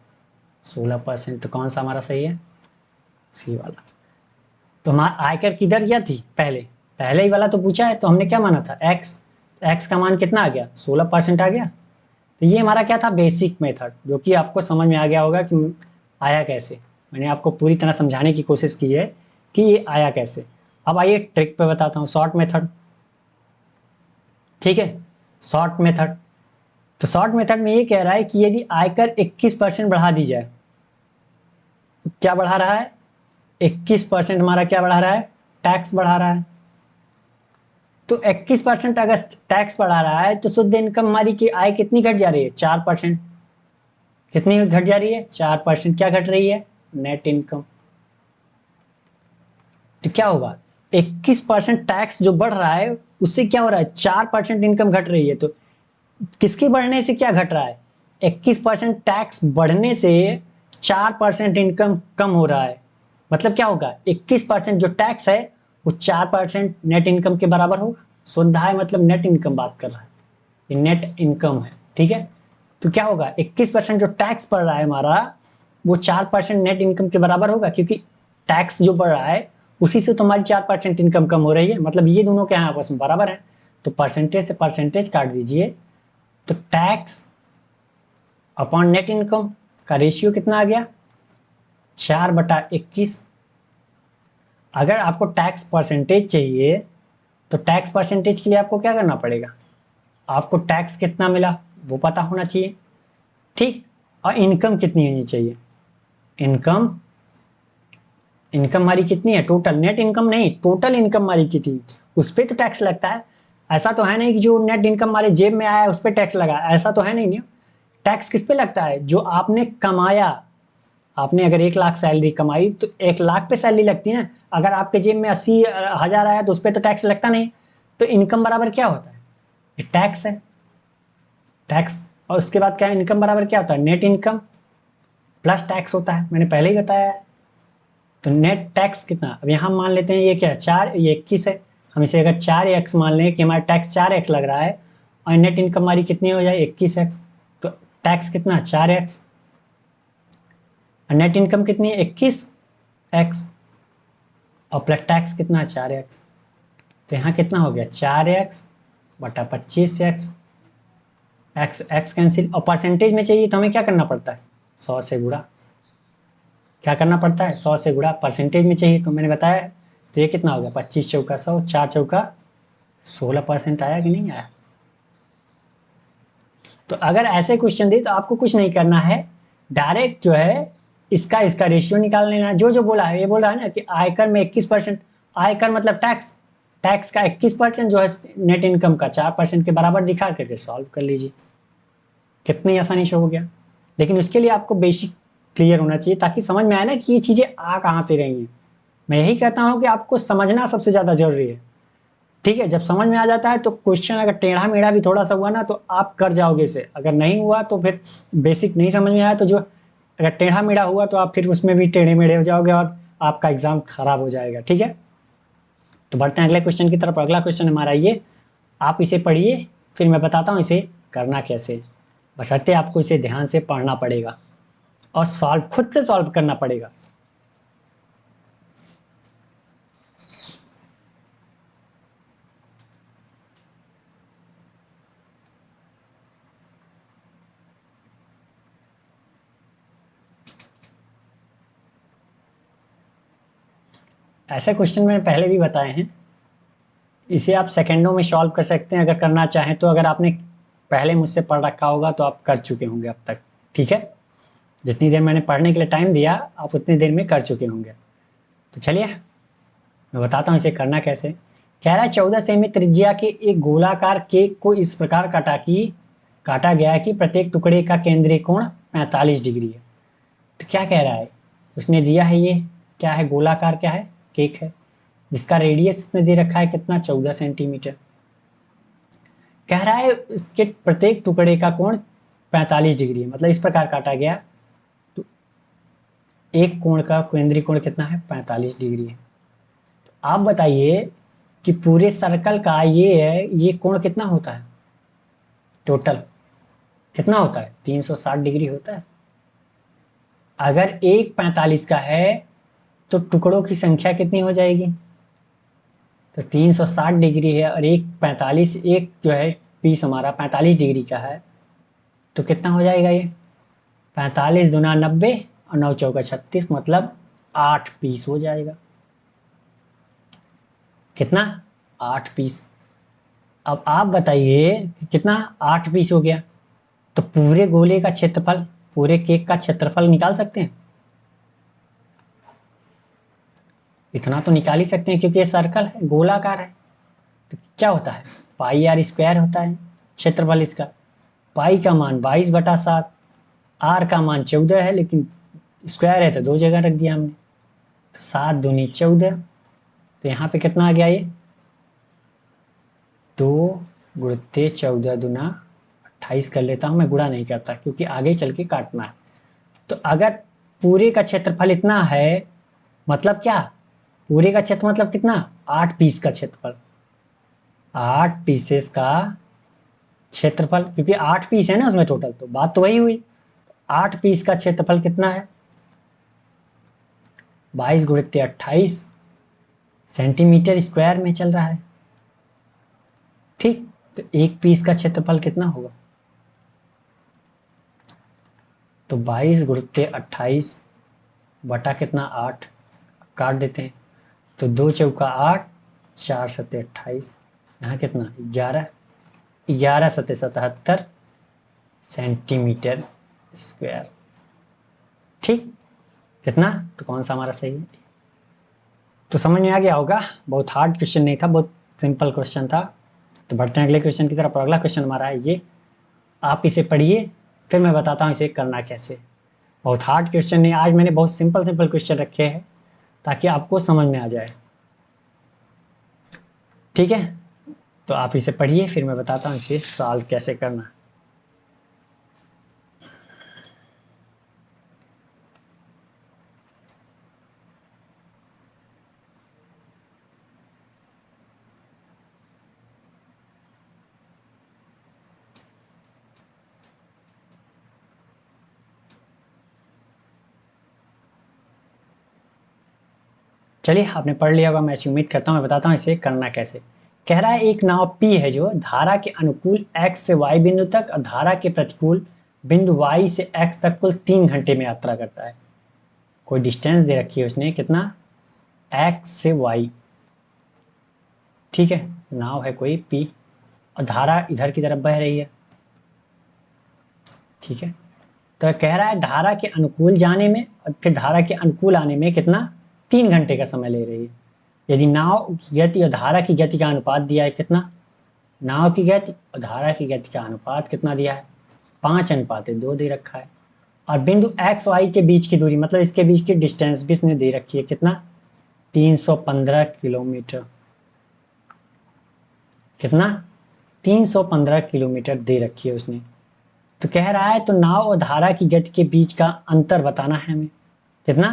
16%। तो कौन सा हमारा सही है, सी वाला। तो हमारा आयकर किधर गया थी, पहले ही वाला तो पूछा है, तो हमने क्या माना था x का मान कितना आ गया 16% आ गया। तो ये हमारा क्या था, बेसिक मेथड, जो कि आपको समझ में आ गया होगा कि आया कैसे। मैंने आपको पूरी तरह समझाने की कोशिश की है कि ये आया कैसे। अब आइए ट्रिक पे बताता हूँ, शॉर्ट मेथड। ठीक है, शॉर्ट मेथड। तो शॉर्ट मेथड में ये कह रहा है कि यदि आयकर 21% बढ़ा दी जाए, क्या बढ़ा रहा है 21% हमारा क्या बढ़ा रहा है, टैक्स बढ़ा रहा है। तो 21% अगर टैक्स बढ़ा रहा है तो शुद्ध इनकम हमारी की आय कितनी घट जा रही है 4%। कितनी घट जा रही है 4%। क्या घट रही है, नेट इनकम। तो क्या होगा 21% टैक्स जो बढ़ रहा है उससे क्या हो रहा है 4% इनकम घट रही है। तो किसके बढ़ने से क्या घट रहा है, 21% टैक्स बढ़ने से 4% इनकम कम हो रहा है। मतलब क्या होगा 21% जो टैक्स है वो 4% नेट इनकम के बराबर होगा। शुद्ध आय मतलब नेट इनकम बात कर रहा है, ये नेट इनकम है। ठीक है, तो क्या होगा 21% जो टैक्स पड़ रहा है हमारा वो 4% नेट इनकम के बराबर होगा, क्योंकि टैक्स जो बढ़ रहा है उसी से तो हमारी 4% इनकम कम हो रही है। मतलब ये दोनों क्या है आपस में बराबर है। तो परसेंटेज से परसेंटेज काट दीजिए, तो टैक्स अपॉन नेट इनकम का रेशियो कितना आ गया 4/21। अगर आपको टैक्स परसेंटेज चाहिए तो टैक्स परसेंटेज के लिए आपको क्या करना पड़ेगा, आपको टैक्स कितना मिला वो पता होना चाहिए। ठीक, और इनकम कितनी होनी चाहिए, इनकम हमारी कितनी है टोटल, नेट इनकम नहीं, टोटल इनकम हमारी कितनी, उस पर तो टैक्स लगता है। ऐसा तो है नहीं कि जो नेट इनकम हमारे जेब में आया है उस पर टैक्स लगा, ऐसा तो है नहीं। टैक्स किस पे लगता है, जो आपने कमाया। आपने अगर 1 लाख सैलरी कमाई तो 1 लाख पे सैलरी लगती है ना। अगर आपके जेब में 80,000 आया तो उस पर तो टैक्स लगता नहीं। तो इनकम बराबर क्या होता है, ये टैक्स है, टैक्स। और उसके बाद क्या है, इनकम बराबर क्या होता है, नेट इनकम प्लस टैक्स होता है, मैंने पहले ही बताया है। तो नेट टैक्स कितना, अब यहाँ मान लेते हैं ये क्या है 4, ये 21 है। हम इसे अगर 4x मान लें कि हमारा टैक्स 4x लग रहा है, और नेट इनकम हमारी कितनी हो जाए 21x, तो टैक्स कितना 4x, और नेट इनकम कितनी है 21x, और प्लस टैक्स कितना 4x। तो यहाँ कितना हो गया 4x/25x, x कैंसिल। और परसेंटेज में चाहिए तो हमें क्या करना पड़ता है 100 से गुणा। क्या करना पड़ता है 100 से गुणा, परसेंटेज में चाहिए तो मैंने बताया है। तो ये कितना हो गया 25 चौका 100, 4 चौका 16% आया कि नहीं आया। तो अगर ऐसे क्वेश्चन दे तो आपको कुछ नहीं करना है, डायरेक्ट जो है इसका रेशियो निकाल लेना। जो जो बोला है, ये बोल रहा है ना कि आयकर में 21%, आयकर मतलब टैक्स, टैक्स का 21% जो है नेट इनकम का 4% के बराबर दिखा करके सॉल्व कर लीजिए। कितनी आसानी से हो गया। लेकिन उसके लिए आपको बेसिक क्लियर होना चाहिए ताकि समझ में आए ना कि ये चीज़ें आ कहाँ से रही हैं। मैं यही कहता हूँ कि आपको समझना सबसे ज़्यादा जरूरी है। ठीक है, जब समझ में आ जाता है तो क्वेश्चन अगर टेढ़ा मेढ़ा भी थोड़ा सा हुआ ना तो आप कर जाओगे इसे, अगर नहीं हुआ तो फिर बेसिक नहीं समझ में आया तो जो अगर टेढ़ा मेढ़ा हुआ तो आप फिर उसमें भी टेढ़े मेढ़े हो जाओगे और आपका एग्जाम खराब हो जाएगा। ठीक है, तो बढ़ते हैं अगले क्वेश्चन की तरफ। अगला क्वेश्चन हमारा ये, आप इसे पढ़िए फिर मैं बताता हूँ इसे करना कैसे। बशर्ते आपको इसे ध्यान से पढ़ना पड़ेगा और सॉल्व खुद से सॉल्व करना पड़ेगा। ऐसे क्वेश्चन मैंने पहले भी बताए हैं, इसे आप सेकंडों में सॉल्व कर सकते हैं अगर करना चाहें तो। अगर आपने पहले मुझसे पढ़ रखा होगा तो आप कर चुके होंगे अब तक। ठीक है, जितनी देर मैंने पढ़ने के लिए टाइम दिया आप उतनी देर में कर चुके होंगे। तो चलिए मैं बताता हूँ इसे करना कैसे। कह रहा है 14 सेमी त्रिज्या के एक गोलाकार केक को इस प्रकार काटा गया है कि प्रत्येक टुकड़े का केंद्रीय कोण 45 डिग्री है। तो क्या कह रहा है, उसने दिया है ये क्या है, गोलाकार क्या है, केक है, जिसका रेडियस इसने दे रखा है कितना, 14 सेंटीमीटर। कह रहा है इसके प्रत्येक टुकड़े का कोण 45 डिग्री है, मतलब इस प्रकार काटा गया तो एक कोण का केंद्रीय कोण कितना है, 45 डिग्री है। तो आप बताइए कि पूरे सर्कल का ये है, ये कोण कितना होता है, टोटल कितना होता है, 360 डिग्री होता है। अगर एक 45 का है तो टुकड़ों की संख्या कितनी हो जाएगी, तो 360 डिग्री है और एक 45, एक जो है पीस हमारा 45 डिग्री का है तो कितना हो जाएगा ये, 45 दूना 90 और 9 चौका 36, मतलब 8 पीस हो जाएगा। कितना, 8 पीस। अब आप बताइए कि कितना, 8 पीस हो गया। तो पूरे गोले का क्षेत्रफल, पूरे केक का क्षेत्रफल निकाल सकते हैं, इतना तो निकाल ही सकते हैं क्योंकि ये सर्कल है, गोलाकार है। तो क्या होता है, पाई आर स्क्वायर होता है क्षेत्रफल इसका। पाई का मान 22/7, आर का मान 14 है लेकिन स्क्वायर है तो दो जगह रख दिया हमने, तो 7 दूनी 14। तो यहाँ पे कितना आ गया ये, 2 × 14 दूना 28 कर लेता हूँ, मैं गुणा नहीं करता क्योंकि आगे चल के काटना है। तो अगर पूरे का क्षेत्रफल इतना है, मतलब क्या, पूरे का क्षेत्र मतलब कितना, 8 पीस का क्षेत्रफल, 8 पीसेस का क्षेत्रफल, क्योंकि 8 पीस है ना उसमें टोटल, तो बात तो वही हुई। 8 पीस का क्षेत्रफल कितना है, 22 × 28 सेंटीमीटर स्क्वायर में चल रहा है। ठीक, तो एक पीस का क्षेत्रफल कितना होगा, तो 22 × 28 बटा कितना, 8, काट देते हैं तो 2 चौका 8, 4 सत्ते 28, यहाँ कितना 11, 11 सत्ते 77 सेंटीमीटर स्क्वायर। ठीक, कितना, तो कौन सा हमारा सही है। तो समझ में आ गया होगा, बहुत हार्ड क्वेश्चन नहीं था, बहुत सिंपल क्वेश्चन था। तो बढ़ते हैं अगले क्वेश्चन की तरफ। अगला क्वेश्चन हमारा है ये, आप इसे पढ़िए फिर मैं बताता हूँ इसे करना कैसे। बहुत हार्ड क्वेश्चन नहीं, आज मैंने बहुत सिंपल सिंपल क्वेश्चन रखे हैं ताकि आपको समझ में आ जाए। ठीक है, तो आप इसे पढ़िए फिर मैं बताता हूँ इसे सॉल्व कैसे करना। चलिए आपने पढ़ लिया होगा, मैं ऐसी उम्मीद करता हूँ। मैं बताता हूँ इसे करना कैसे। कह रहा है एक नाव P है जो धारा के अनुकूल x से y बिंदु तक और धारा के प्रतिकूल बिंदु y से x तक कुल 3 घंटे में यात्रा करता है। कोई डिस्टेंस दे रखी है उसने, कितना, x से y। ठीक है, नाव है कोई P और धारा इधर की तरफ बह रही है। ठीक है, तो कह रहा है धारा के अनुकूल जाने में और फिर धारा के अनुकूल आने में कितना, 3 घंटे का समय ले रही है। यदि नाव की गति और धारा की गति का अनुपात दिया है कितना, नाव की गति और धारा की गति का अनुपात कितना दिया है, 5:2 दे रखा है। और बिंदु x y के बीच की दूरी, मतलब इसके बीच की डिस्टेंस भी इसने दे रखी है कितना, 315 किलोमीटर। कितना, 315 किलोमीटर दे रखी है उसने। तो कह रहा है तो नाव और धारा की गति के बीच का अंतर बताना है हमें, कितना।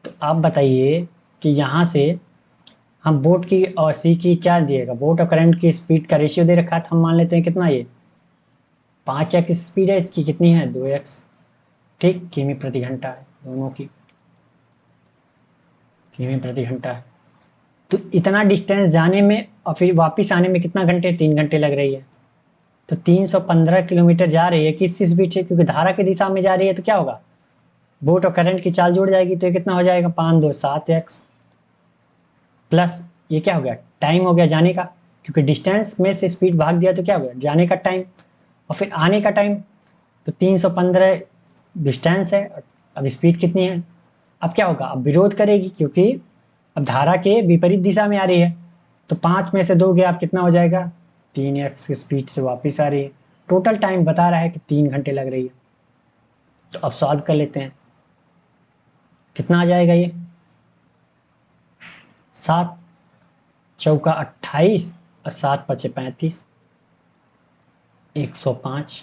तो आप बताइए कि यहाँ से हम बोट की और सी की क्या दिएगा, बोट और करंट की स्पीड का रेशियो दे रखा है, तो हम मान लेते हैं कितना, ये 5x स्पीड है, इसकी कितनी है 2x, ठीक, किमी प्रति घंटा है दोनों की, किमी प्रति घंटा है। तो इतना डिस्टेंस जाने में और फिर वापस आने में कितना घंटे, 3 घंटे लग रही है। तो 315 किलोमीटर जा रही है किस स्पीड से, क्योंकि धारा की दिशा में जा रही है, तो क्या होगा, बोट और करंट की चाल जुड़ जाएगी, तो ये कितना हो जाएगा, 5 2 7x प्लस ये क्या हो गया, टाइम हो गया जाने का, क्योंकि डिस्टेंस में से स्पीड भाग दिया तो क्या हो गया, जाने का टाइम और फिर आने का टाइम। तो 315 डिस्टेंस है, अब स्पीड कितनी है, अब क्या होगा, अब विरोध करेगी, क्योंकि अब धारा के विपरीत दिशा में आ रही है। तो 5 में से 2 गया, अब कितना हो जाएगा, 3x की स्पीड से वापस आ रही है। टोटल टाइम बता रहा है कि 3 घंटे लग रही है। तो अब सॉल्व कर लेते हैं, कितना आ जाएगा ये, 7 चौका 28 और 7 पचे 35, 105।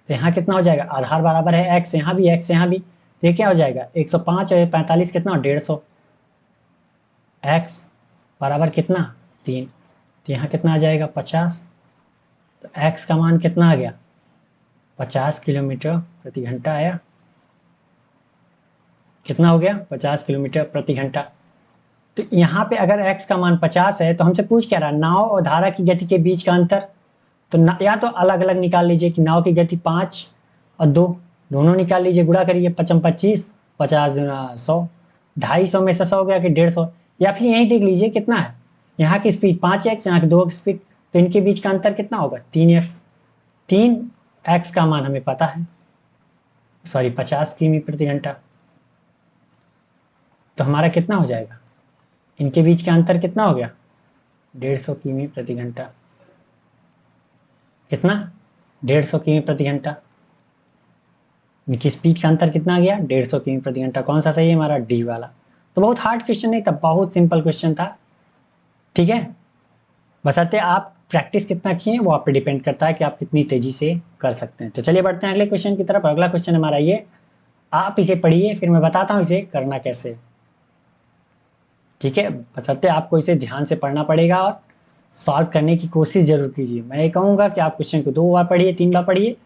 तो यहाँ कितना हो जाएगा, आधार बराबर है x, यहाँ भी x, यहाँ भी, तो ये क्या हो जाएगा 105 और 45 कितना, 150, x बराबर कितना 3, तो यहाँ कितना आ जाएगा 50। तो x का मान कितना आ गया, 50 किलोमीटर प्रति घंटा आया। कितना हो गया, 50 किलोमीटर प्रति घंटा। तो यहाँ पे अगर x का मान 50 है तो हमसे पूछ क्या रहा, नाव और धारा की गति के बीच का अंतर। तो या तो अलग अलग निकाल लीजिए कि नाव की गति 5 और 2 दोनों निकाल लीजिए, गुणा करिए, 5 25, 50 100, 250 में से 100 गया कि 150, या फिर यही देख लीजिए कितना है, यहाँ की स्पीड 5x, यहाँ की 2 की स्पीड, तो इनके बीच का अंतर कितना होगा 3x। 3x का मान हमें पता है, सॉरी 50 किमी प्रति घंटा। तो हमारा कितना हो जाएगा, इनके बीच का अंतर कितना हो गया, 150 किमी प्रति घंटा। कितना, 150 किमी प्रति घंटा। इनकी स्पीड का अंतर कितना आ गया, 150 किमी प्रति घंटा। कौन सा सही है हमारा, डी वाला। तो बहुत हार्ड क्वेश्चन नहीं था, बहुत सिंपल क्वेश्चन था, ठीक है। बशर्ते आप प्रैक्टिस कितना किए वो आप पे डिपेंड करता है कि आप कितनी तेजी से कर सकते हैं। तो चलिए बढ़ते हैं अगले क्वेश्चन की तरफ। अगला क्वेश्चन हमारा ये, आप इसे पढ़िए फिर मैं बताता हूँ इसे करना कैसे, ठीक है। बशर्ते आपको इसे ध्यान से पढ़ना पड़ेगा और सॉल्व करने की कोशिश जरूर कीजिए। मैं ये कहूँगा कि आप क्वेश्चन को 2 बार पढ़िए, 3 बार पढ़िए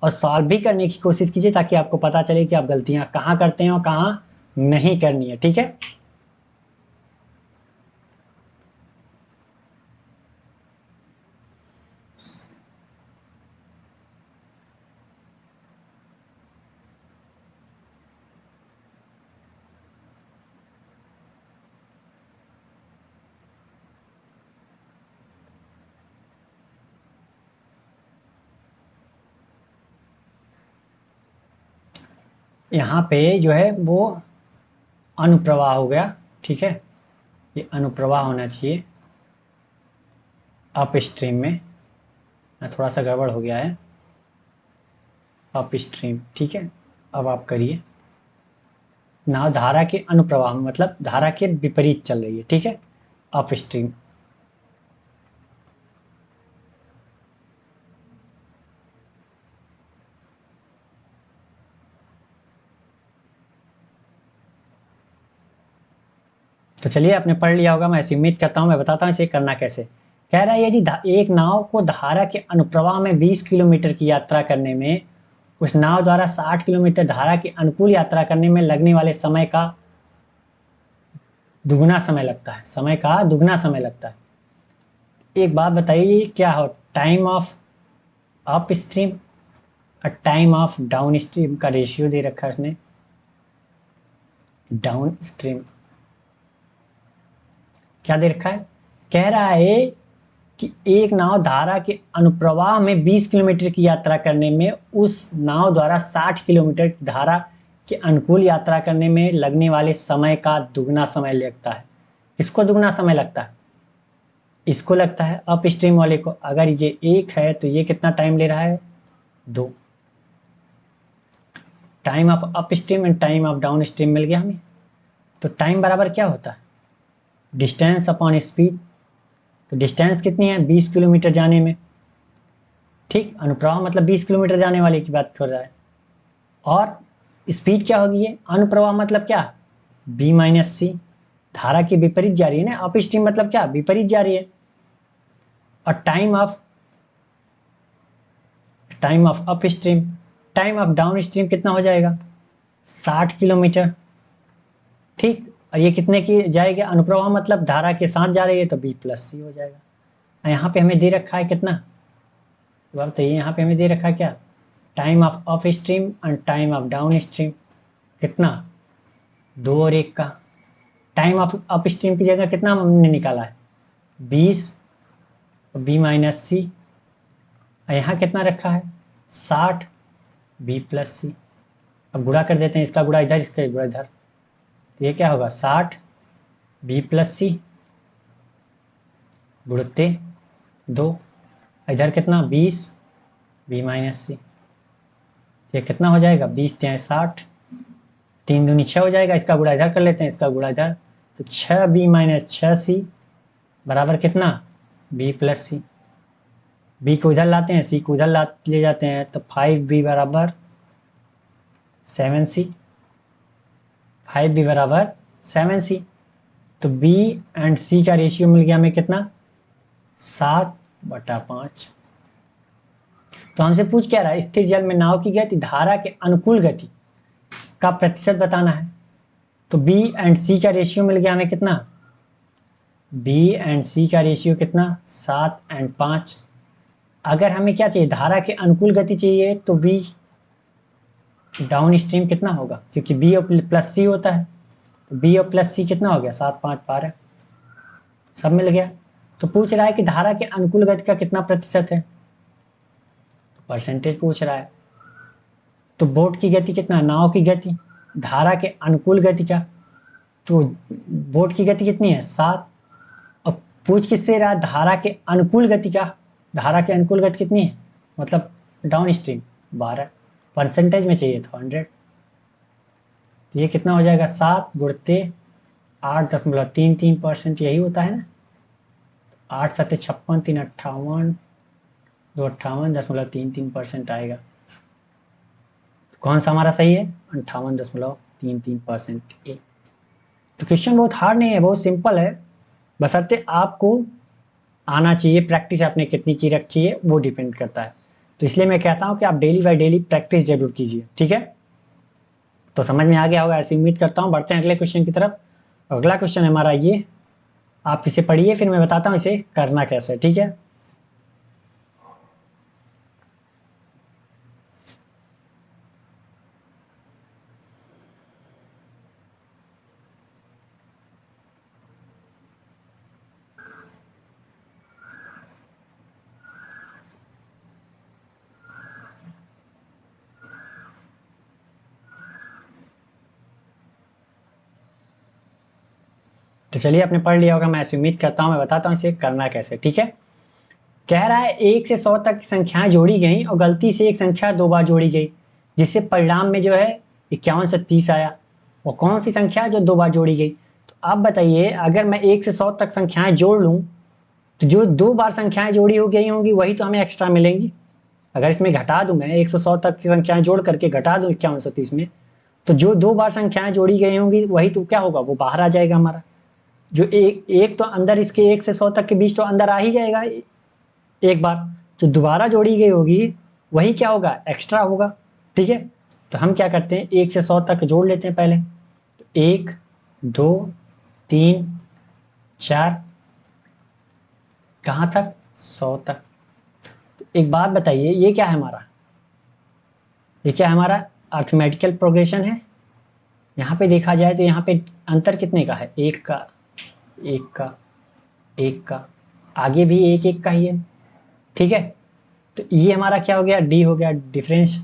और सॉल्व भी करने की कोशिश कीजिए, ताकि आपको पता चले कि आप गलतियाँ कहाँ करते हैं और कहाँ नहीं करनी है, ठीक है। यहाँ पे जो है वो अनुप्रवाह हो गया, ठीक है। ये अनुप्रवाह होना चाहिए अप स्ट्रीम में, थोड़ा सा गड़बड़ हो गया है, अप स्ट्रीम, ठीक है। अब आप करिए, नाव धारा के अनुप्रवाह में मतलब धारा के विपरीत चल रही है, ठीक है, अप स्ट्रीम। तो चलिए आपने पढ़ लिया होगा, मैं ऐसी उम्मीद करता हूँ। मैं बताता हूँ इसे करना कैसे। कह रहा है यदि एक नाव को धारा के अनुप्रवाह में 20 किलोमीटर की यात्रा करने में उस नाव द्वारा 60 किलोमीटर धारा के अनुकूल यात्रा करने में लगने वाले समय का दुगना समय लगता है, समय का दुगना समय लगता है। एक बात बताइए क्या हो, टाइम ऑफ अप स्ट्रीम और टाइम ऑफ डाउन स्ट्रीम का रेशियो दे रखा है उसने। डाउन स्ट्रीम क्या दे रखा है, कह रहा है कि एक नाव धारा के अनुप्रवाह में 20 किलोमीटर की यात्रा करने में उस नाव द्वारा 60 किलोमीटर की धारा कि अनुकूल यात्रा करने में लगने वाले समय का दुगना समय लगता है। किसको दुगना समय लगता है? इसको लगता है अप स्ट्रीम वाले को। अगर ये 1 है तो ये कितना टाइम ले रहा है? 2। Time of upstream and time of downstream मिल गया हमें। तो टाइम बराबर क्या होता है? Distance upon speed. तो डिस्टेंस कितनी है? 20 किलोमीटर जाने में। ठीक, अनुप्रवाह मतलब 20 किलोमीटर जाने वाले की बात कर रहा है। और स्पीड क्या होगी? ये अनुप्रवाह मतलब क्या? b माइनस सी। धारा के विपरीत जा रही है ना, अप स्ट्रीम मतलब क्या? विपरीत जा रही है। और time of up stream, time of down stream कितना हो जाएगा? 60 किलोमीटर। ठीक, और ये कितने की जाएगी? अनुप्रवाह मतलब धारा के साथ जा रही है तो b प्लस सी हो जाएगा। यहाँ पे हमें दे रखा है कितना? तो बताइए, यहाँ पे हमें दे रखा है क्या? Time of upstream and time of down stream. कितना? 2 और 1 का। टाइम ऑफ अप स्ट्रीम की जगह कितना हमने निकाला है? 20 और b माइनस सी। और यहाँ कितना रखा है? 60 b प्लस सी। अब गुणा कर देते हैं, इसका गुणा इधर, इसका गुणा इधर। तो ये क्या होगा? 60 b प्लस सी गुणते 2। इधर कितना? 20 b माइनस सी। ये कितना हो जाएगा? 20 तिया 60, 3 दूनी 6 हो जाएगा। इसका गुणा इधर कर लेते हैं, इसका गुणा इधर। तो 6b माइनस 6c बराबर कितना? b प्लस सी। b को इधर लाते हैं, c को उधर ले जाते हैं, तो 5b बराबर 7c। 5b बराबर 7c। तो b एंड c का रेशियो मिल गया हमें कितना? 7/5। तो हमसे पूछ क्या रहा है? स्थिर जल में नाव की गति धारा के अनुकूल गति का प्रतिशत बताना है। तो b एंड c का रेशियो मिल गया हमें कितना? b एंड c का रेशियो कितना? 7/5। अगर हमें क्या चाहिए? धारा के अनुकूल गति चाहिए, तो v डाउन स्ट्रीम कितना होगा? क्योंकि b और प्लस सी होता है, तो b और प्लस सी कितना हो गया? 7/5 सब मिल गया। तो पूछ रहा है कि धारा के अनुकूल गति का कितना प्रतिशत है? परसेंटेज पूछ रहा है। तो बोट की गति कितना? नाव की गति धारा के अनुकूल गति का, तो बोट की गति कितनी है? 7। अब पूछ किससे रहा? धारा के अनुकूल गति का। धारा के अनुकूल गति कितनी है? मतलब डाउन स्ट्रीम 12। परसेंटेज में चाहिए तो 100। तो ये कितना हो जाएगा? 7 गुणते 8.33%। यही होता है ना। 8 7 56, 3 58, 2 58.33% आएगा। तो कौन सा हमारा सही है? 58.33%। तो क्वेश्चन बहुत हार्ड नहीं है, बहुत सिंपल है। बशर्ते आपको आना चाहिए। प्रैक्टिस आपने कितनी की रखी है वो डिपेंड करता है। तो इसलिए मैं कहता हूँ कि आप डेली बाय डेली प्रैक्टिस जरूर कीजिए। ठीक है, तो समझ में आ गया होगा ऐसी उम्मीद करता हूँ। बढ़ते हैं अगले क्वेश्चन की तरफ। अगला क्वेश्चन है हमारा ये, आप इसे पढ़िए, फिर मैं बताता हूँ इसे करना कैसे। ठीक है, तो चलिए, आपने पढ़ लिया होगा, मैं ऐसी उम्मीद करता हूँ। मैं बताता हूँ इसे करना कैसे। ठीक है, कह रहा है 1 से 100 तक संख्याएं जोड़ी गई और गलती से एक संख्या 2 बार जोड़ी गई, जिससे परिणाम में जो है 51 से 30 आया। वो कौन सी संख्या है जो 2 बार जोड़ी गई? तो आप बताइए, अगर मैं 1 से 100 तक संख्याएं जोड़ लूँ तो जो 2 बार संख्याएं जोड़ी हो गई होंगी वही तो हमें एक्स्ट्रा मिलेंगी। अगर इसमें घटा दूं, मैं 1 से 100 तक की संख्याएं जोड़ करके घटा दूं 51 से 30 में, तो जो 2 बार संख्याएं जोड़ी गई होंगी वही तो क्या होगा? वो बाहर आ जाएगा हमारा। जो एक तो अंदर, इसके 1 से 100 तक के बीच तो अंदर आ ही जाएगा एक बार। जो दोबारा जोड़ी गई होगी वही क्या होगा? एक्स्ट्रा होगा। ठीक है, तो हम क्या करते हैं, 1 से 100 तक जोड़ लेते हैं पहले। तो 1 2 3 4, कहाँ तक? 100 तक। तो एक बात बताइए, ये क्या है हमारा? ये क्या है हमारा? अर्थमेटिकल प्रोग्रेशन है। यहाँ पे देखा जाए तो यहाँ पे अंतर कितने का है? 1 का, 1 का, 1 का, आगे भी 1 1 का ही है। ठीक है, तो ये हमारा क्या हो गया? डी हो गया, डिफरेंस।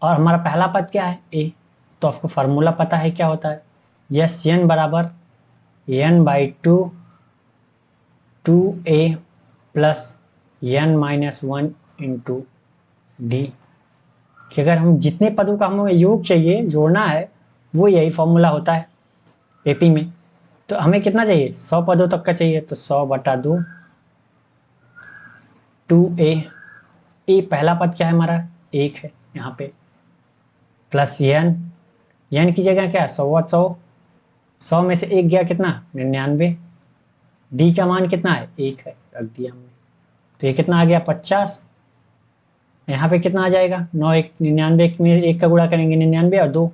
और हमारा पहला पद क्या है? ए। तो आपको फार्मूला पता है क्या होता है। यस, एन बराबर n/2 2a plus n-1 into D. कि अगर हम जितने पदों का हमें योग चाहिए, जोड़ना है, वो यही फॉर्मूला होता है एपी में। तो हमें कितना चाहिए, 100 पदों तक का चाहिए, तो 100/2 2a। ए पहला पद क्या है हमारा, 1 है यहाँ पे, प्लस एन की जगह क्या है, 100 100 में से 1 गया कितना, 99। डी का मान कितना है, 1 है, रख दिया हमने। तो ये कितना आ गया, 50। यहाँ पे कितना आ जाएगा, 9 1 99 में 1 का गुणा करेंगे 99 और 2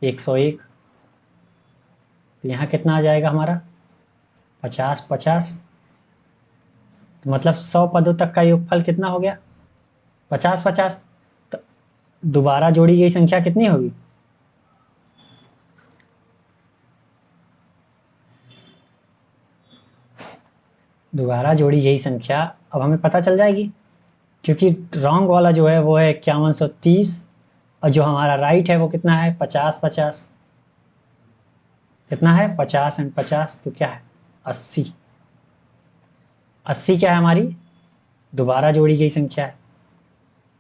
101। तो यहाँ कितना आ जाएगा हमारा, 50 50। तो मतलब 100 पदों तक का योगफल कितना हो गया, 50 50। तो दोबारा जोड़ी गई संख्या कितनी होगी, दोबारा जोड़ी गई संख्या अब हमें पता चल जाएगी, क्योंकि रॉन्ग वाला जो है वो है 5130 और जो हमारा राइट है वो कितना है, 50 50। कितना है, 50 एंड 50 तो क्या है, 80। 80 क्या है हमारी, दोबारा जोड़ी गई संख्या है।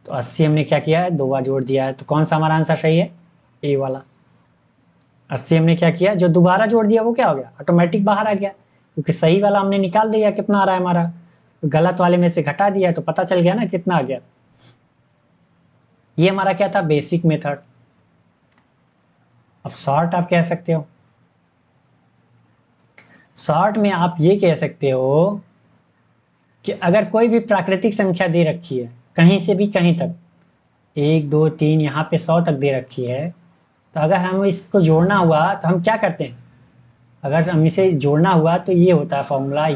तो 80 हमने क्या किया है, 2 बार जोड़ दिया है। तो कौन सा हमारा आंसर सही है, ए वाला। 80 हमने क्या किया, जो दोबारा जोड़ दिया वो क्या हो गया, ऑटोमेटिक बाहर आ गया, क्योंकि सही वाला हमने निकाल दिया कितना आ रहा है हमारा, तो गलत वाले में से घटा दिया तो पता चल गया ना कितना आ गया। ये हमारा क्या था, बेसिक मेथड। अब शॉर्ट आप कह सकते हो, शॉर्ट में आप ये कह सकते हो कि अगर कोई भी प्राकृतिक संख्या दे रखी है कहीं से भी कहीं तक, 1 2 3 यहाँ पे 100 तक दे रखी है, तो अगर हम इसको जोड़ना हुआ तो हम क्या करते हैं, अगर हम इसे जोड़ना हुआ तो ये होता है फॉर्मूला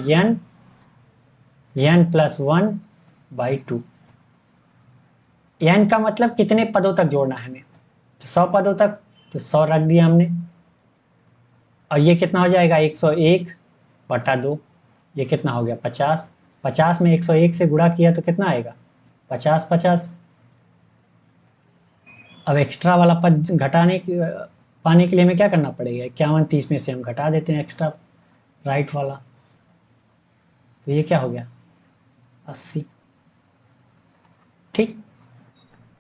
n+1/2। n का मतलब कितने पदों तक जोड़ना है हमें, तो 100 पदों तक, तो 100 रख दिया हमने। और ये कितना हो जाएगा, 101/2। ये कितना हो गया, 50। 50 में 101 से गुणा किया तो कितना आएगा, 50 50। अब एक्स्ट्रा वाला पद पाने के लिए हमें क्या करना पड़ेगा, 51 30 में से हम घटा देते हैं एक्स्ट्रा राइट वाला, तो ये क्या हो गया, 80। ठीक।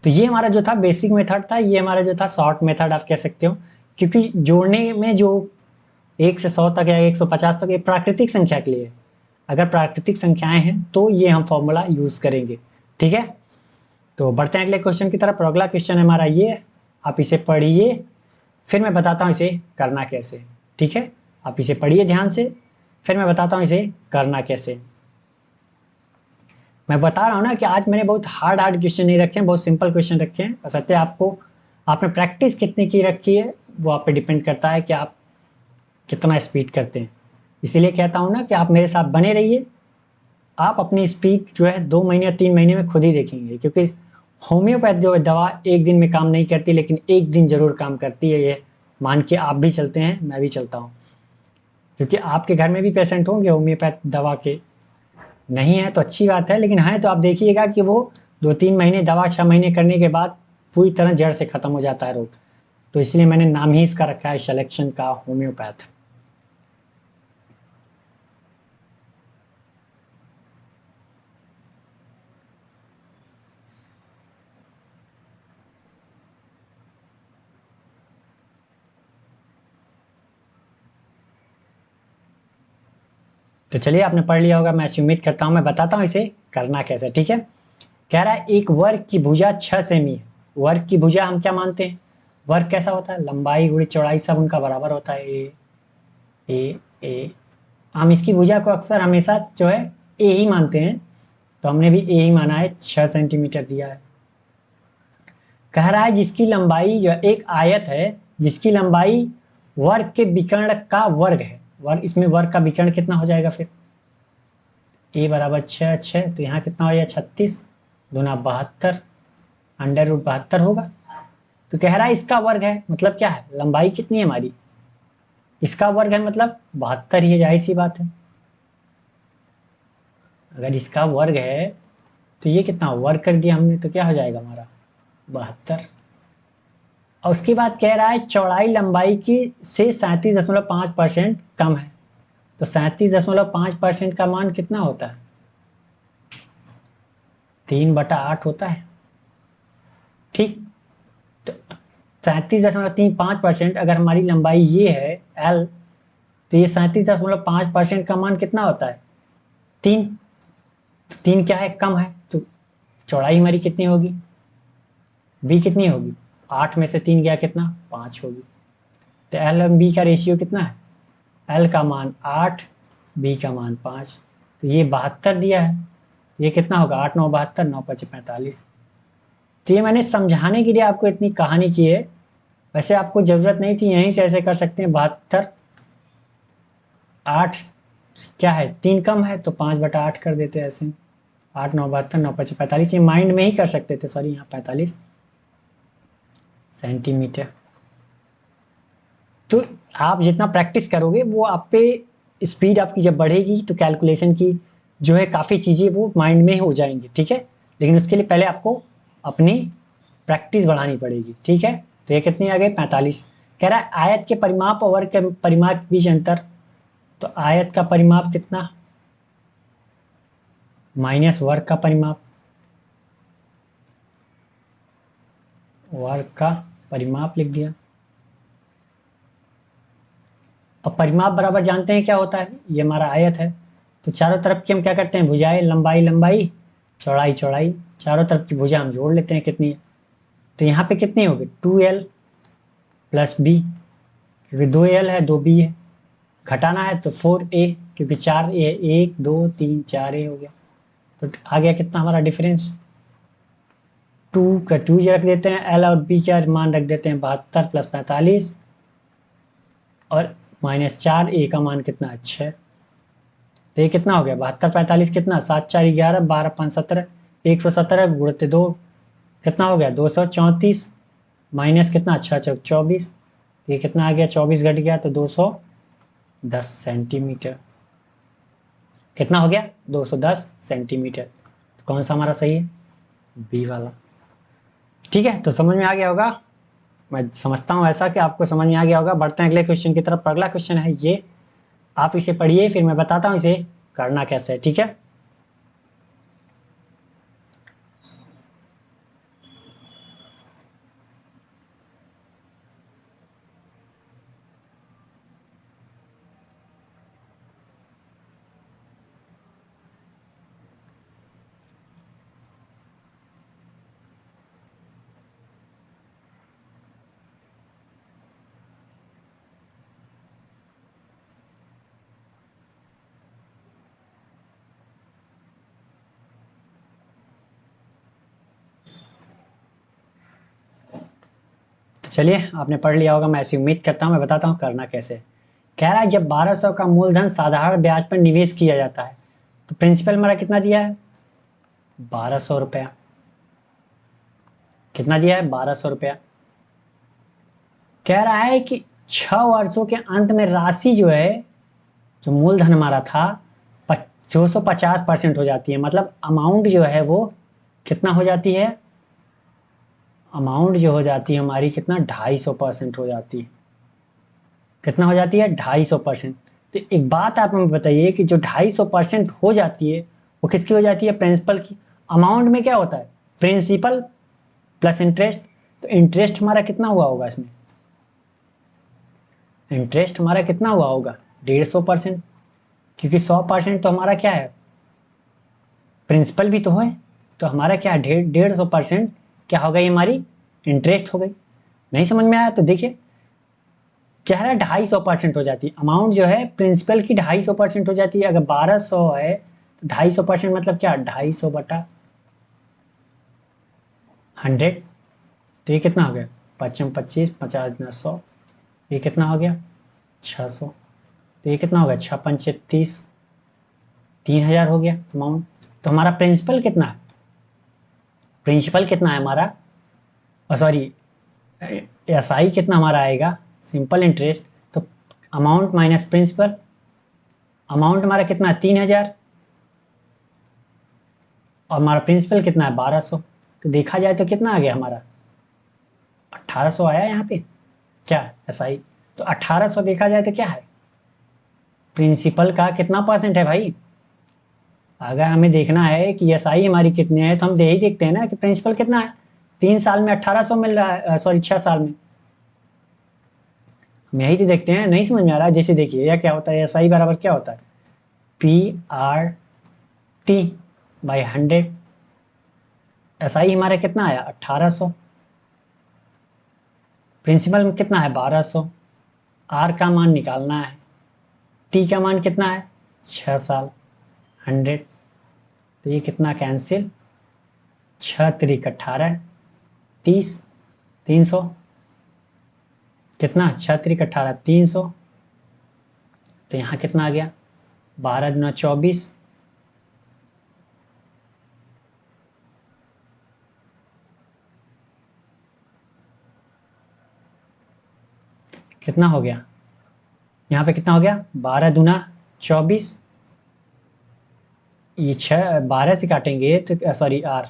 तो ये हमारा जो था बेसिक मेथड था, ये हमारा जो था शॉर्ट मेथड आप कह सकते हो, क्योंकि जोड़ने में जो 1 से 100 तक या 150 तक ये प्राकृतिक संख्या के लिए है। अगर प्राकृतिक संख्याएं हैं तो ये हम फॉर्मूला यूज करेंगे। ठीक है, तो बढ़ते हैं अगले क्वेश्चन की तरफ। और अगला क्वेश्चन है हमारा ये, आप इसे पढ़िए, फिर मैं बताता हूँ इसे करना कैसे। ठीक है, आप इसे पढ़िए ध्यान से, फिर मैं बताता हूँ इसे करना कैसे। मैं बता रहा हूँ ना कि आज मैंने बहुत हार्ड क्वेश्चन नहीं रखे हैं, बहुत सिंपल क्वेश्चन रखे हैं। बशर्ते आपको, आपने प्रैक्टिस कितनी की रखी है वो आप पे डिपेंड करता है कि आप कितना स्पीड करते हैं। इसीलिए कहता हूँ ना कि आप मेरे साथ बने रहिए, आप अपनी स्पीड जो है 2 महीने या 3 महीने में खुद ही देखेंगे, क्योंकि होम्योपैथ जो है दवा एक दिन में काम नहीं करती, लेकिन एक दिन जरूर काम करती है। ये मान के आप भी चलते हैं, मैं भी चलता हूँ, क्योंकि आपके घर में भी पेशेंट होंगे होम्योपैथ दवा के। नहीं है तो अच्छी बात है, लेकिन है तो आप देखिएगा कि वो 2 3 महीने दवा, 6 महीने करने के बाद पूरी तरह जड़ से खत्म हो जाता है रोग। तो इसलिए मैंने नाम ही इसका रखा है सिलेक्शन का, होम्योपैथ। तो चलिए, आपने पढ़ लिया होगा, मैं ऐसी उम्मीद करता हूँ। मैं बताता हूँ इसे करना कैसे। ठीक है, कह रहा है एक वर्ग की भुजा 6 सेमी है। वर्ग की भुजा हम क्या मानते हैं, वर्ग कैसा होता है, लंबाई गुणित चौड़ाई सब उनका बराबर होता है, ए। हम इसकी भुजा को अक्सर हमेशा जो है ए ही मानते हैं, तो हमने भी ए ही माना है, 6 सेंटीमीटर दिया है। कह रहा है जिसकी लंबाई जो एक आयत है, जिसकी लंबाई वर्ग के विकर्ण का वर्ग है। वर्ग, इसमें वर्ग का विकर्ण कितना हो जाएगा फिर, ए बराबर 6 6, तो यहाँ कितना हो जाएगा, 36 दूना 72, √72 होगा। तो कह रहा है इसका वर्ग है, मतलब क्या है, लंबाई कितनी है हमारी, इसका वर्ग है मतलब 72 ही है, जाहिर सी बात है। अगर इसका वर्ग है तो ये कितना वर्ग कर दिया हमने, तो क्या हो जाएगा हमारा 72। और उसके बाद कह रहा है चौड़ाई लंबाई की से 37.5% कम है। तो 37.5% का मान कितना होता है? 3/8 होता है। ठीक, तो 37.35% अगर हमारी लंबाई ये है एल, तो ये 37.5% का मान कितना होता है? 3। तो 3 क्या है? कम है। तो चौड़ाई हमारी कितनी होगी? बी कितनी होगी? 8 में से 3 गया कितना? 5 होगी। तो एल और बी का रेशियो कितना है? एल का मान 8, बी का मान 5। तो ये 72 दिया है। ये कितना होगा? 8 9 72, 9 5 45। तो ये मैंने समझाने के लिए आपको इतनी कहानी की है। वैसे आपको ज़रूरत नहीं थी, यहीं से ऐसे कर सकते हैं। 72, 8 क्या है? 3 कम है तो 5/8 कर देते हैं ऐसे। 8 9 72, 9 5 45, ये माइंड में ही कर सकते थे। सॉरी, यहाँ 45 सेंटीमीटर। तो आप जितना प्रैक्टिस करोगे वो आप पे स्पीड आपकी जब बढ़ेगी तो कैलकुलेशन की जो है काफ़ी चीज़ें वो माइंड में हो जाएंगी। ठीक है, लेकिन उसके लिए पहले आपको अपनी प्रैक्टिस बढ़ानी पड़ेगी। ठीक है, तो ये कितनी आ गई? 45। कह रहा है आयत के परिमाप और वर्ग के परिमाप के बीच अंतर। तो आयत का परिमाप कितना माइनस वर्ग का परिमाप, वर्ग का परिमाप लिख दिया। अब परिमाप बराबर जानते हैं क्या होता है? ये हमारा आयत है, तो चारों तरफ की हम क्या करते हैं? भुजाएं, लंबाई लंबाई, चौड़ाई चौड़ाई, चारों तरफ की भुजा हम जोड़ लेते हैं कितनी है। तो यहाँ पे कितनी होगी? 2l प्लस बी, क्योंकि 2l है 2b है। घटाना है तो 4a, क्योंकि 4a, 1 2 3 4a हो गया। तो आ गया कितना हमारा डिफरेंस? 2 का 2 रख देते हैं, एल और बी का मान रख देते हैं 72 प्लस 45 और -4, ए का मान कितना है? 6। तो ये कितना हो गया? 72 45 कितना? 7 4 11, 12 5 17, 117 गुणित 2 कितना हो गया? 234 माइनस कितना? 6 चौक 24। ये कितना आ गया? 24 घट गया तो 210 सेंटीमीटर। कितना हो गया? 210 सेंटीमीटर। तो कौन सा हमारा सही है? बी वाला। ठीक है, तो समझ में आ गया होगा। मैं समझता हूँ ऐसा कि आपको समझ में आ गया होगा। बढ़ते हैं अगले क्वेश्चन की तरफ। अगला क्वेश्चन है ये, आप इसे पढ़िए फिर मैं बताता हूँ इसे करना कैसे है। ठीक है, तो चलिए आपने पढ़ लिया होगा, मैं ऐसी उम्मीद करता हूँ। मैं बताता हूँ करना कैसे है। कह रहा है जब 1200 का मूलधन साधारण ब्याज पर निवेश किया जाता है तो प्रिंसिपल हमारा कितना दिया है? 1200 रुपया। कितना दिया है? 1200 रुपया। कह रहा है कि 6 वर्षों के अंत में राशि जो है, जो मूलधन हमारा था 250% हो जाती है। मतलब अमाउंट जो है वो कितना हो जाती है? अमाउंट जो हो जाती है हमारी कितना? 250% हो जाती है। कितना हो जाती है? 250%। तो एक बात आप हमें बताइए कि जो 250% हो जाती है वो किसकी हो जाती है? प्रिंसिपल की। अमाउंट में क्या होता है? Principal plus interest. तो इंटरेस्ट हमारा कितना हुआ होगा इसमें? इंटरेस्ट हमारा कितना हुआ होगा? 150%। क्योंकि 100% तो हमारा क्या है? प्रिंसिपल भी तो है। तो हमारा क्या है? 150% क्या हो गई हमारी? इंटरेस्ट हो गई। नहीं समझ में आया तो देखिए, कह रहा है 250% हो जाती है। अमाउंट जो है प्रिंसिपल की 250% हो जाती है। अगर 1200 है तो 250% मतलब क्या? 250/100। तो ये कितना हो गया? 55 25 50 100। ये कितना हो गया? 600। तो ये कितना हो गया? 6 5 30, 3000 हो गया अमाउंट। तो हमारा प्रिंसिपल कितना है? प्रिंसिपल कितना है हमारा? सॉरी, एस आई कितना हमारा आएगा? Simple interest. तो अमाउंट माइनस प्रिंसिपल। अमाउंट हमारा कितना है? 3000 और हमारा प्रिंसिपल कितना है? 1200। तो देखा जाए तो कितना आ गया हमारा? 1800 आया यहाँ पे क्या SI। तो 1800 देखा जाए तो क्या है, प्रिंसिपल का कितना परसेंट है भाई। अगर हमें देखना है कि SI हमारी कितनी है तो हम यही देखते हैं ना कि प्रिंसिपल कितना है। 3 साल में 1800 मिल रहा है, सॉरी 6 साल में। हम यही तो देखते हैं, नहीं समझ में आ रहा है। जैसे देखिए यह क्या होता है, SI बराबर क्या होता है, PRT/100। SI हमारा कितना आया 1800, प्रिंसिपल में कितना है 1200, R का मान निकालना है, T का मान कितना है 6 साल, 100। तो ये कितना कैंसिल, 6×3=18, 30, 300 कितना, 6×3=18, 300। तो यहाँ कितना आ गया, 12×24, कितना हो गया, यहाँ पे कितना हो गया, 12×24। ये 12 से काटेंगे तो सॉरी R,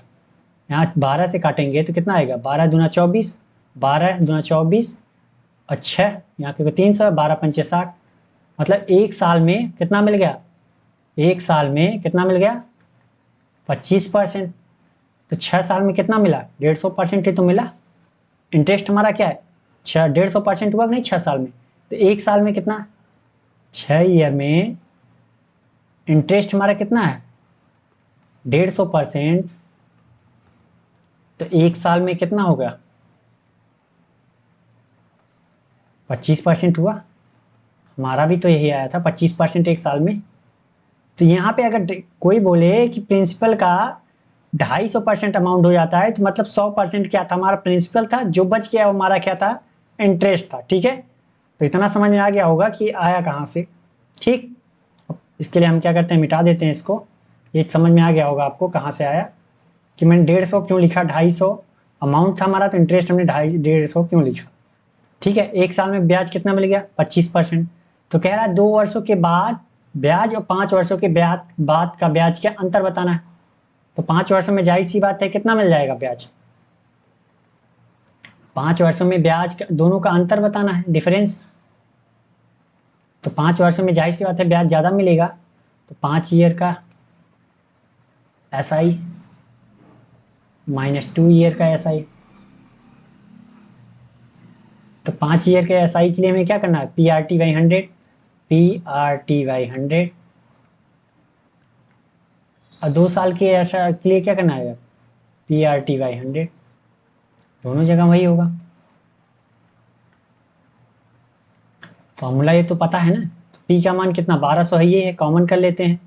यहाँ 12 से काटेंगे तो कितना आएगा, 12×24, 12×24 और 6, यहाँ पे 300, 12×5=60। मतलब 1 साल में कितना मिल गया, 1 साल में कितना मिल गया 25%। तो 6 साल में कितना मिला, 150% ही तो मिला। इंटरेस्ट हमारा क्या है, 150% हुआ नहीं 6 साल में। तो 1 साल में कितना, 6 ईयर में इंटरेस्ट हमारा कितना है 150%। तो 1 साल में कितना हो गया, 25% हुआ। हमारा भी तो यही आया था 25% 1 साल में। तो यहाँ पे अगर कोई बोले कि प्रिंसिपल का 250% अमाउंट हो जाता है तो मतलब 100% क्या था, हमारा प्रिंसिपल था, जो बच गया वो हमारा क्या था, इंटरेस्ट था। ठीक है, तो इतना समझ में आ गया होगा कि आया कहाँ से। ठीक, इसके लिए हम क्या करते हैं, मिटा देते हैं इसको। ये समझ में आ गया होगा आपको कहाँ से आया, कि मैंने 150 क्यों लिखा, 250 अमाउंट था हमारा, तो इंटरेस्ट हमने 150 क्यों लिखा। ठीक है, 1 साल में ब्याज कितना मिल गया 25%। तो कह रहा है 2 वर्षों के बाद ब्याज और 5 वर्षों के बाद का ब्याज क्या अंतर बताना है। तो 5 वर्षों में जाहिर सी बात है कितना मिल जाएगा ब्याज, 5 वर्षों में ब्याज दोनों का अंतर बताना है, डिफरेंस। तो 5 वर्षों में जाहिर सी बात है ब्याज ज़्यादा मिलेगा। तो 5 ईयर का SI -2 ईयर का SI। तो 5 ईयर के SI के लिए हमें क्या करना है, PRT/100, PRT/100। और 2 साल के SI के लिए क्या करना है, PRT/100। दोनों जगह वही होगा। फॉर्मूला ये तो पता है ना। तो P का मान कितना 1200 है, ये है, कॉमन कर लेते हैं।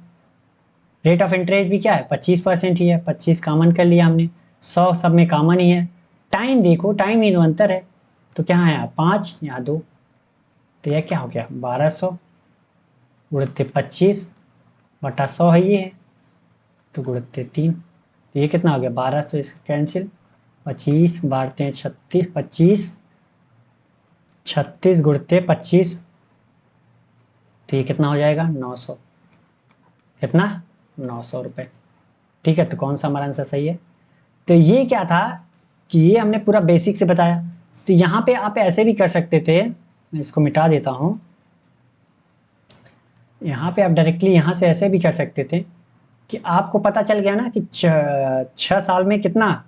रेट ऑफ इंटरेस्ट भी क्या है 25% ही है, 25 कॉमन कर लिया हमने, 100 सब में कॉमन ही है। टाइम देखो, टाइम ही तो अंतर है। तो क्या है यहाँ 5, यहाँ 2। तो यह क्या हो गया 1200 गुणित 25/100 है ये है, तो गुणित 3। तो ये कितना हो गया 1200, इसका कैंसिल, 25 बारते हैं 36, 25 36 गुणित 25। तो ये कितना हो जाएगा 900, कितना 900 रुपये। ठीक है, तो कौन सा हमारा आंसर सही है। तो ये क्या था कि ये हमने पूरा बेसिक से बताया। तो यहाँ पे आप ऐसे भी कर सकते थे, मैं इसको मिटा देता हूँ। यहाँ पे आप डायरेक्टली यहाँ से ऐसे भी कर सकते थे कि आपको पता चल गया ना कि 6 साल में कितना,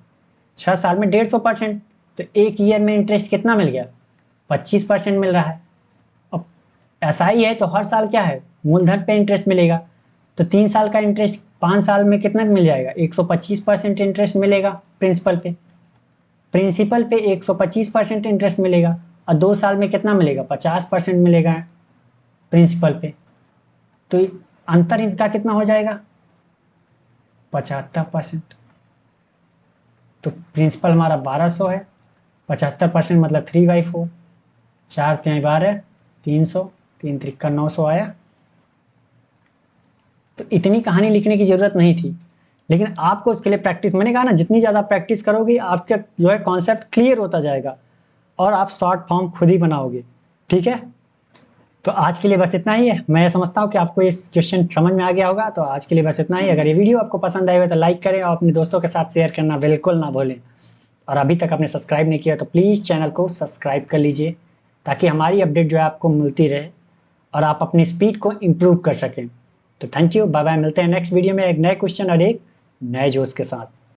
6 साल में 150%। तो 1 ईयर में इंटरेस्ट कितना मिल गया 25% मिल रहा है। अब ऐसा ही है तो हर साल क्या है, मूलधन पे इंटरेस्ट मिलेगा। तो 3 साल का इंटरेस्ट 5 साल में कितना मिल जाएगा, 125% इंटरेस्ट मिलेगा प्रिंसिपल पे। प्रिंसिपल पे 125% इंटरेस्ट मिलेगा, और 2 साल में कितना मिलेगा 50% मिलेगा प्रिंसिपल पे। तो अंतर इनका कितना हो जाएगा 75%। तो प्रिंसिपल हमारा 1200 है, 75% मतलब 3/4, 4×3=12, 300, 3×3=900 आया। तो इतनी कहानी लिखने की जरूरत नहीं थी, लेकिन आपको उसके लिए प्रैक्टिस, मैंने कहा ना जितनी ज़्यादा प्रैक्टिस करोगे आपका जो है कॉन्सेप्ट क्लियर होता जाएगा और आप शॉर्ट फॉर्म खुद ही बनाओगे। ठीक है, तो आज के लिए बस इतना ही है। मैं समझता हूँ कि आपको ये क्वेश्चन समझ में आ गया होगा। तो आज के लिए बस इतना ही। अगर ये वीडियो आपको पसंद आए हो तो लाइक करें और अपने दोस्तों के साथ शेयर करना बिल्कुल ना भूलें। और अभी तक आपने सब्सक्राइब नहीं किया तो प्लीज़ चैनल को सब्सक्राइब कर लीजिए, ताकि हमारी अपडेट जो है आपको मिलती रहे और आप अपनी स्पीड को इम्प्रूव कर सकें। तो थैंक यू, बाय बाय, मिलते हैं नेक्स्ट वीडियो में एक नए क्वेश्चन और एक नए जोश के साथ।